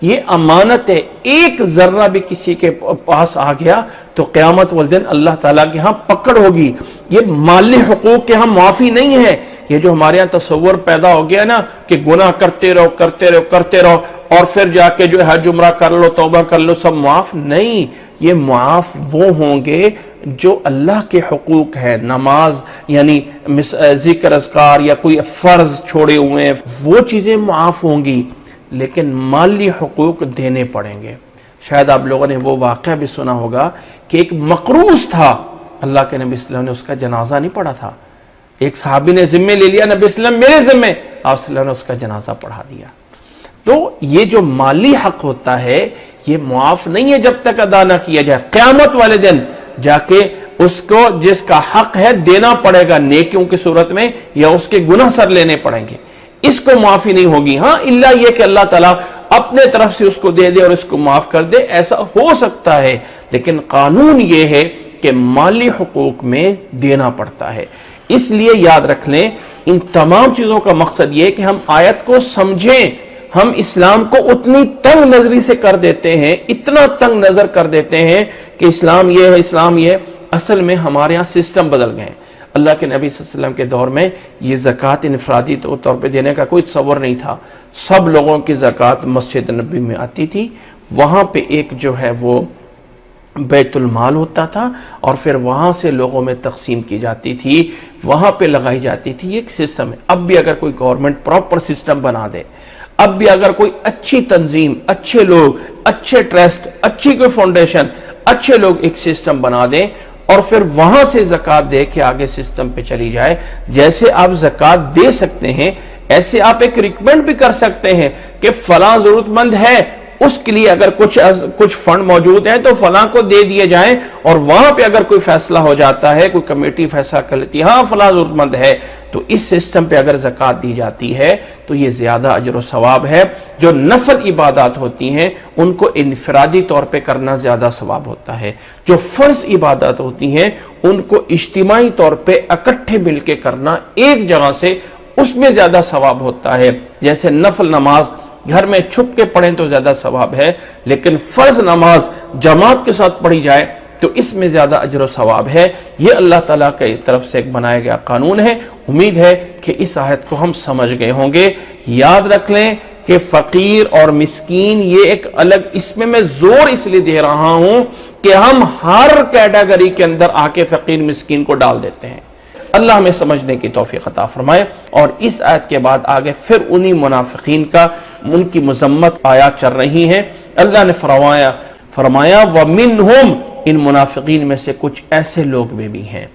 یہ امانت ہے۔ ایک ذرہ بھی کسی کے پاس آ گیا تو قیامت والدین اللہ تعالیٰ کے ہاں پکڑ ہوگی۔ یہ مالی حقوق کے ہاں معافی نہیں ہے۔ یہ جو ہمارے یہاں تصور پیدا ہو گیا نا کہ گناہ کرتے رہو کرتے رہو کرتے رہو اور پھر جا کے جو حج عمرہ کر لو توبہ کر لو سب معاف، نہیں۔ یہ معاف وہ ہوں گے جو اللہ کے حقوق ہے، نماز یعنی ذکر اذکار یا کوئی فرض چھوڑے ہوئے ہیں وہ چیزیں معاف ہوں گی، لیکن مالی حقوق دینے پڑیں گے۔ شاید آپ لوگوں نے وہ واقعہ بھی سنا ہوگا کہ ایک مقروض تھا، اللہ کے نبی صلی اللہ علیہ وسلم نے اس کا جنازہ نہیں پڑھا تھا۔ ایک صحابی نے ذمہ لے لیا، نبی صلی اللہ علیہ وسلم میرے ذمہ، آپ صلی اللہ علیہ وسلم نے اس کا جنازہ پڑھا دیا۔ تو یہ جو مالی حق ہوتا ہے یہ معاف نہیں ہے جب تک ادا نہ کیا جائے۔ قیامت والے دن جا کے اس کو جس کا حق ہے دینا پڑے گا، نیکیوں کی صورت میں یا اس کے گناہ سر لینے پڑیں گے، اس کو معافی نہیں ہوگی۔ ہاں الا یہ کہ اللہ تعالیٰ اپنے طرف سے اس کو دے دے اور اس کو معاف کر دے، ایسا ہو سکتا ہے، لیکن قانون یہ ہے کہ مالی حقوق میں دینا پڑتا ہے۔ اس لیے یاد رکھ لیں ان تمام چیزوں کا مقصد یہ ہے کہ ہم آیت کو سمجھیں۔ ہم اسلام کو اتنی تنگ نظری سے کر دیتے ہیں، اتنا تنگ نظر کر دیتے ہیں کہ اسلام یہ ہے اسلام یہ ہے، اصل میں ہمارے ہاں سسٹم بدل گئے ہیں۔ اللہ کے نبی صلی اللہ علیہ وسلم کے دور میں یہ زکوٰۃ انفرادی طور پہ دینے کا کوئی تصور نہیں تھا۔ سب لوگوں کی زکوٰۃ مسجد نبی میں آتی تھی، وہاں پہ ایک جو ہے وہ بیت المال ہوتا تھا اور پھر وہاں سے لوگوں میں تقسیم کی جاتی تھی، وہاں پہ لگائی جاتی تھی۔ یہ ایک سسٹم ہے۔ اب بھی اگر کوئی گورنمنٹ پراپر سسٹم بنا دے، اب بھی اگر کوئی اچھی تنظیم، اچھے لوگ، اچھے ٹرسٹ، اچھی کوئی فاؤنڈیشن، اچھے لوگ ایک سسٹم بنا دیں اور پھر وہاں سے زکوٰۃ دے کے آگے سسٹم پہ چلی جائے، جیسے آپ زکوٰۃ دے سکتے ہیں ایسے آپ ایک ریکمینڈ بھی کر سکتے ہیں کہ فلاں ضرورت مند ہے، اس کے لیے اگر کچھ فنڈ موجود ہیں تو فلاں کو دے دیے جائیں، اور وہاں پہ اگر کوئی فیصلہ ہو جاتا ہے، کوئی کمیٹی فیصلہ کر لیتی ہے ہاں فلاں ضرورت مند ہے، تو اس سسٹم پہ اگر زکوٰۃ دی جاتی ہے تو یہ زیادہ اجر و ثواب ہے۔ جو نفل عبادات ہوتی ہیں ان کو انفرادی طور پہ کرنا زیادہ ثواب ہوتا ہے، جو فرض عبادات ہوتی ہیں ان کو اجتماعی طور پہ اکٹھے مل کے کرنا ایک جگہ سے، اس میں زیادہ ثواب ہوتا ہے۔ جیسے نفل نماز گھر میں چھپ کے پڑھیں تو زیادہ ثواب ہے، لیکن فرض نماز جماعت کے ساتھ پڑھی جائے تو اس میں زیادہ اجر و ثواب ہے۔ یہ اللہ تعالیٰ کی طرف سے ایک بنایا گیا قانون ہے۔ امید ہے کہ اس آیت کو ہم سمجھ گئے ہوں گے۔ یاد رکھ لیں کہ فقیر اور مسکین یہ ایک الگ، اس میں زور اس لیے دے رہا ہوں کہ ہم ہر کیٹیگری کے اندر آ کے فقیر مسکین کو ڈال دیتے ہیں۔ اللہ ہمیں سمجھنے کی توفیق عطا فرمائے۔ اور اس آیت کے بعد آگے پھر انہی منافقین کا، ان کی مذمت آیات چل رہی ہیں۔ اللہ نے فرمایا وَمِنْهُمْ، ان منافقین میں سے کچھ ایسے لوگ بھی ہیں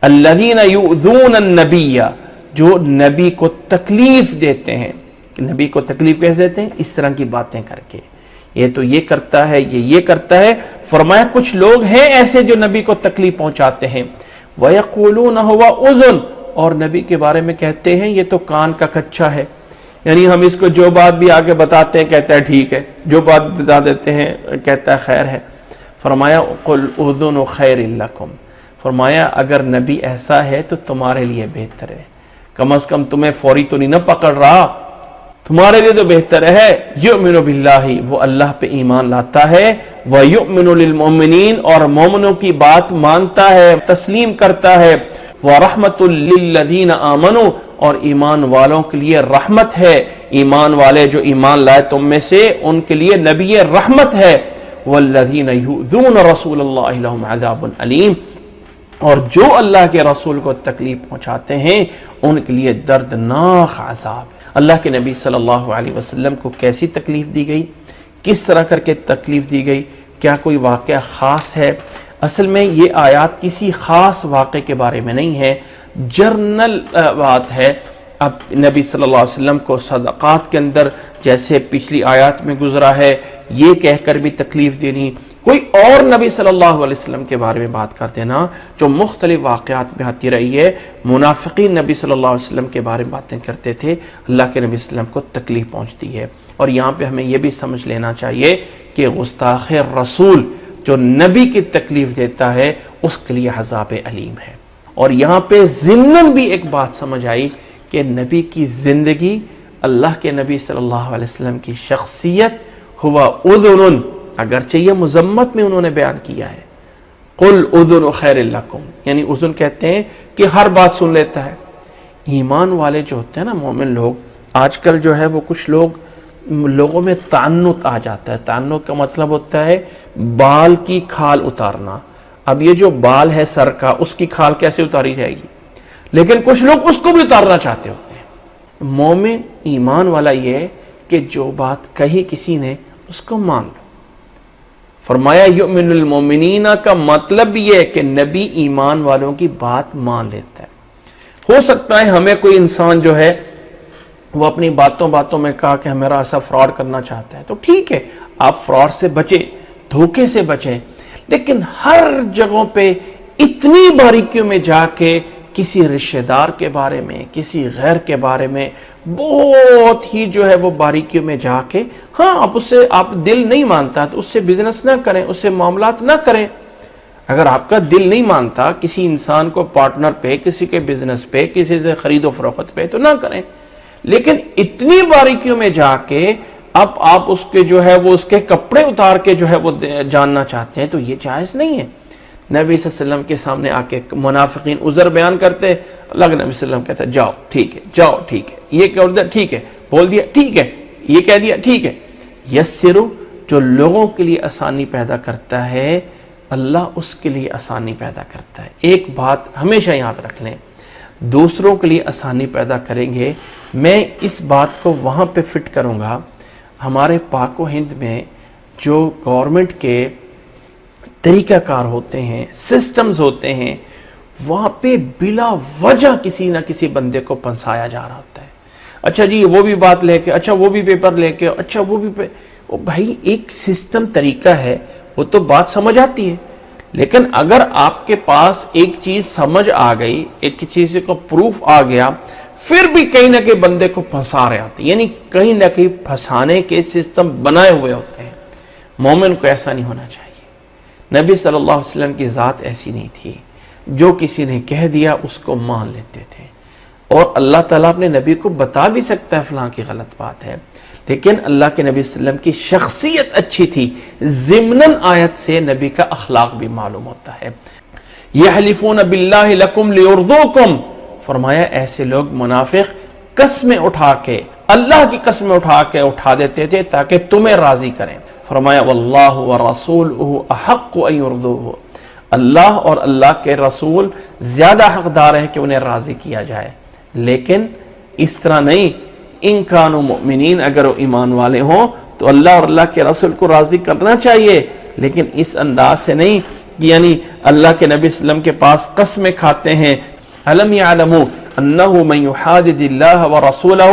الَّذِينَ يُؤْذُونَ النَّبِيَّ، جو نبی کو تکلیف دیتے ہیں۔ نبی کو تکلیف کیسے دیتے ہیں؟ اس طرح کی باتیں کر کے، یہ تو یہ کرتا ہے، یہ کرتا ہے۔ فرمایا کچھ لوگ ہیں ایسے جو نبی کو تکلیف پہنچاتے ہیں۔ وَيَقُولُونَ هُوَ أُذُنٌ، اور نبی کے بارے میں کہتے ہیں یہ تو کان کا کچا ہے، یعنی ہم اس کو جو بات بھی آگے بتاتے ہیں کہتا ہے ٹھیک ہے، جو بات بتا دیتے ہیں کہتا ہے خیر ہے۔ فرمایا قُلْ أُذُنُ خَيْرٍ لَكُمْ، فرمایا اگر نبی ایسا ہے تو تمہارے لیے بہتر ہے، کم از کم تمہیں فوری تو نہیں نہ پکڑ رہا، تمہارے لیے تو بہتر ہے۔ یؤمن باللہ، وہ اللہ پہ ایمان لاتا ہے، ویؤمن للمؤمنین، اور مومنوں کی بات مانتا ہے، تسلیم کرتا ہے، ورحمت للذین آمنوا، اور ایمان والوں کے لیے رحمت ہے، ایمان والے جو ایمان لائے تم میں سے ان کے لیے نبی رحمت ہے۔ والذین یؤذون رسول اللہ لہم عذاب علیم، اور جو اللہ کے رسول کو تکلیف پہنچاتے ہیں ان کے لیے دردناک عذاب۔ اللہ کے نبی صلی اللہ علیہ وسلم کو کیسی تکلیف دی گئی، کس طرح کر کے تکلیف دی گئی، کیا کوئی واقعہ خاص ہے؟ اصل میں یہ آیات کسی خاص واقعے کے بارے میں نہیں ہے، جرنل بات ہے۔ اب نبی صلی اللہ علیہ وسلم کو صدقات کے اندر جیسے پچھلی آیات میں گزرا ہے یہ کہہ کر بھی تکلیف دینی، کوئی اور نبی صلی اللہ علیہ وسلم کے بارے میں بات کر دینا جو مختلف واقعات میں آتی رہی ہے، منافقین نبی صلی اللہ علیہ وسلم کے بارے میں باتیں کرتے تھے، اللہ کے نبی صلی اللہ علیہ وسلم کو تکلیف پہنچتی ہے۔ اور یہاں پہ ہمیں یہ بھی سمجھ لینا چاہیے کہ گستاخ رسول جو نبی کی تکلیف دیتا ہے اس کے لیے عذاب علیم ہے۔ اور یہاں پہ ضمناً بھی ایک بات سمجھ آئی کہ نبی کی زندگی، اللہ کے نبی صلی اللہ علیہ وسلم کی شخصیت ہوا اذن، اگرچہ یہ مذمت میں انہوں نے بیان کیا ہے، قل اذن خیر لکم، یعنی اذن کہتے ہیں کہ ہر بات سن لیتا ہے۔ ایمان والے جو ہوتے ہیں نا مومن لوگ، آج کل جو ہے وہ کچھ لوگوں میں تعنت آ جاتا ہے۔ تعنت کا مطلب ہوتا ہے بال کی کھال اتارنا۔ اب یہ جو بال ہے سر کا، اس کی کھال کیسے اتاری جائے گی؟ لیکن کچھ لوگ اس کو بھی اتارنا چاہتے ہوتے ہیں۔ مومن ایمان والا یہ ہے کہ جو بات کہی کسی نے اس کو مان لو۔ فرمایا یؤمن المؤمنین کا مطلب یہ ہے کہ نبی ایمان والوں کی بات مان لیتا ہے۔ ہو سکتا ہے ہمیں کوئی انسان جو ہے وہ اپنی باتوں میں کہا کہ ہمیرا ایسا فراڈ کرنا چاہتا ہے، تو ٹھیک ہے، آپ فراڈ سے بچیں، دھوکے سے بچیں، لیکن ہر جگہوں پہ اتنی باریکیوں میں جا کے کسی رشتہ دار کے بارے میں، کسی غیر کے بارے میں بہت ہی جو ہے وہ باریکیوں میں جا کے، ہاں آپ دل نہیں مانتا تو اس سے بزنس نہ کریں، اس سے معاملات نہ کریں۔ اگر آپ کا دل نہیں مانتا کسی انسان کو پارٹنر پہ، کسی کے بزنس پہ، کسی سے خرید و فروخت پہ، تو نہ کریں۔ لیکن اتنی باریکیوں میں جا کے اب آپ اس کے جو ہے وہ اس کے کپڑے اتار کے جو ہے وہ جاننا چاہتے ہیں، تو یہ جائز نہیں ہے۔ نبی صلی اللہ علیہ وسلم کے سامنے آ کے منافقین عذر بیان کرتے، اللہ کے نبی صلی اللہ علیہ وسلم کہتا ہے جاؤ ٹھیک ہے، جاؤ ٹھیک ہے، یہ کہہ دیا ٹھیک ہے، بول دیا ٹھیک ہے، یہ کہہ دیا ٹھیک ہے۔ یسرو، جو لوگوں کے لیے آسانی پیدا کرتا ہے اللہ اس کے لیے آسانی پیدا کرتا ہے۔ ایک بات ہمیشہ یاد رکھ لیں، دوسروں کے لیے آسانی پیدا کریں گے۔ میں اس بات کو وہاں پہ فٹ کروں گا، ہمارے پاک و ہند میں جو گورنمنٹ کے طریقہ کار ہوتے ہیں، سسٹمز ہوتے ہیں، وہاں پہ بلا وجہ کسی نہ کسی بندے کو پھنسایا جا رہا ہوتا ہے۔ اچھا جی وہ بھی بات لے کے، اچھا وہ بھی پیپر لے کے، اچھا وہ بھی بھائی ایک سسٹم طریقہ ہے، وہ تو بات سمجھ آتی ہے، لیکن اگر آپ کے پاس ایک چیز سمجھ آ گئی، ایک چیز کو پروف آ گیا، پھر بھی کہیں نہ کہیں بندے کو پھنسا رہے ہوتے ہیں، یعنی کہیں نہ کہیں پھنسانے کے سسٹم بنائے ہوئے ہوتے ہیں۔ مومن کو ایسا نہیں ہونا چاہیے۔ نبی صلی اللہ علیہ وسلم کی ذات ایسی نہیں تھی، جو کسی نے کہہ دیا اس کو مان لیتے تھے، اور اللہ تعالیٰ اپنے نبی کو بتا بھی سکتا ہے فلاں کی غلط بات ہے، لیکن اللہ کے نبی صلی اللہ علیہ وسلم کی شخصیت اچھی تھی، ضمناً آیت سے نبی کا اخلاق بھی معلوم ہوتا ہے۔ یحلفون باللہ لکم لیرضوکم، فرمایا ایسے لوگ منافق قسمیں اٹھا کے، اللہ کی قسمیں اٹھا دیتے تھے تاکہ تمہیں راضی کریں۔ فرمایا واللہ ورسولہ احق ان یرضوہ، اللہ اور اللہ کے رسول زیادہ حقدار ہے کہ انہیں راضی کیا جائے، لیکن اس طرح نہیں، ان کانوا مؤمنین، اگر وہ ایمان والے ہوں تو اللہ اور اللہ کے رسول کو راضی کرنا چاہیے، لیکن اس انداز سے نہیں کہ یعنی اللہ کے نبی صلی اللہ علیہ وسلم کے پاس قسمیں کھاتے ہیں۔ الم یعلموا انہ من یحادد اللہ ورسولہ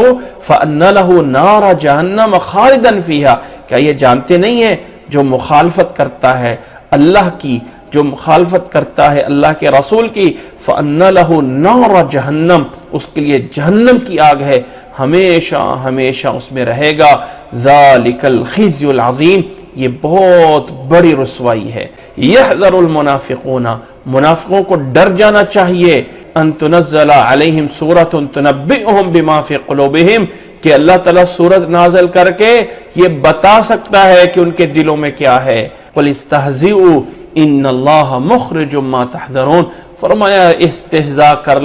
فان لہ نار جہنم خالدا فیہا، کیا یہ جانتے نہیں ہیں جو مخالفت کرتا ہے اللہ کی، جو مخالفت کرتا ہے اللہ کے رسول کی، فَأَنَّ لَهُ نَارَ جہنم، اس کے لیے جہنم کی آگ ہے، ہمیشہ ہمیشہ اس میں رہے گا۔ ذَلِكَ الْخِزْيُ الْعَظِيمُ، یہ بہت بڑی رسوائی ہے۔ يَحْذَرُ الْمُنَافِقُونَ، منافقوں کو ڈر جانا چاہیے، أَن تُنَزَّلَ عَلَيْهِمْ سُورَةٌ تُنَبِّئُهُم بِمَا فِي قُلُوبِهِمْ، کہ اللہ تعالیٰ سورت نازل کر کے یہ بتا سکتا ہے کہ ان کے دلوں میں کیا ہے۔ قُلِ اسْتَهْزِئُوا ان اللہ مخرج ما تحذرون، فرمایا استہزاء کر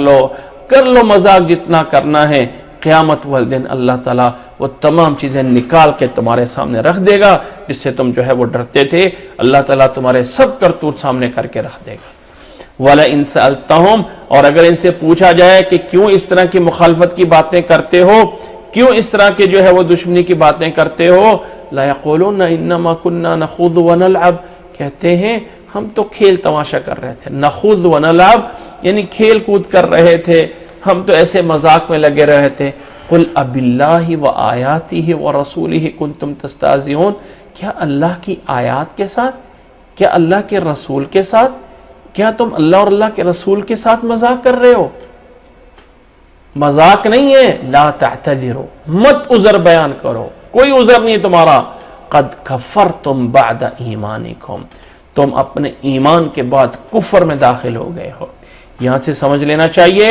لو مذاق جتنا کرنا ہے، قیامت والدن اللہ تعالیٰ وہ تمام چیزیں نکال کے تمہارے سامنے رکھ دے گا جس سے تم جو ہے وہ ڈرتے تھے، اللہ تعالیٰ تمہارے سب کرتوت سامنے کر کے رکھ دے گا۔ وَلَئِن سَأَلْتَهُمْ، اور اگر ان سے پوچھا جائے کہ کیوں اس طرح کی مخالفت کی باتیں کرتے ہو، کیوں اس طرح کے جو ہے وہ دشمنی کی باتیں کرتے ہو، لَيَقُولُونَ إِنَّمَا كُنَّا نَخُوضُ وَنَلْعَبْ، کہتے ہیں ہم تو کھیل تماشا کر رہے تھے، نخوض ونلعب یعنی کھیل کود کر رہے تھے، ہم تو ایسے مذاق میں لگے رہے تھے. قل اب اللہ و آیاتہ و رسولہ کنتم تستہزئون، کیا اللہ کی آیات کے ساتھ، کیا اللہ کے رسول کے ساتھ، کیا تم اللہ اور اللہ کے رسول کے ساتھ مذاق کر رہے ہو؟ مذاق نہیں ہے. لا تعتذروا، مت عذر بیان کرو، کوئی عذر نہیں تمہارا. قد کفرتم بعد ایمانکم، تم اپنے ایمان کے بعد کفر میں داخل ہو گئے ہو. یہاں سے سمجھ لینا چاہیے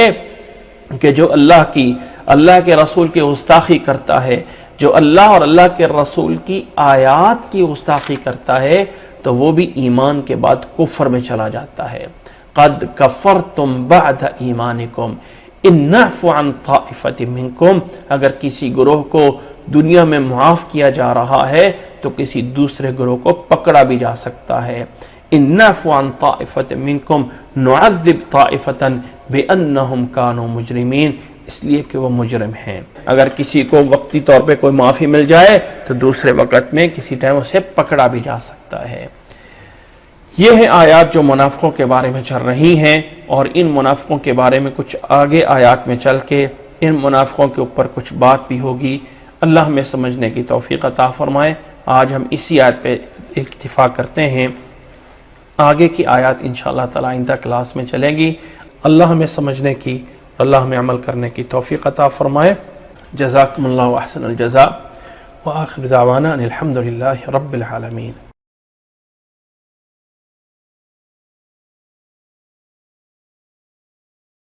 کہ جو اللہ کے رسول کی گستاخی کرتا ہے، جو اللہ اور اللہ کے رسول کی آیات کی گستاخی کرتا ہے، تو وہ بھی ایمان کے بعد کفر میں چلا جاتا ہے. قد کفرتم بعد ایمانکم ان نعفو عن طائفۃ منکم، اگر کسی گروہ کو دنیا میں معاف کیا جا رہا ہے تو کسی دوسرے گروہ کو پکڑا بھی جا سکتا ہے. ان نعفو عن طائفۃ منکم نعذب طائفۃ بانہم کانوا مجرمین، اس لیے کہ وہ مجرم ہیں. اگر کسی کو وقتی طور پہ کوئی معافی مل جائے تو دوسرے وقت میں کسی ٹائم اسے پکڑا بھی جا سکتا ہے. یہ ہیں آیات جو منافقوں کے بارے میں چل رہی ہیں، اور ان منافقوں کے بارے میں کچھ آگے آیات میں چل کے ان منافقوں کے اوپر کچھ بات بھی ہوگی. اللہ ہمیں سمجھنے کی توفیق عطا فرمائے. آج ہم اسی آیت پہ اکتفا کرتے ہیں، آگے کی آیات انشاءاللہ تعالی آئندہ کلاس میں چلیں گی. اللہ ہمیں سمجھنے کی، اللہ ہمیں عمل کرنے کی توفیق عطا فرمائے. جزاکم اللہ احسن الجزاء، وآخر دعوانا ان الحمد للہ رب العالمین.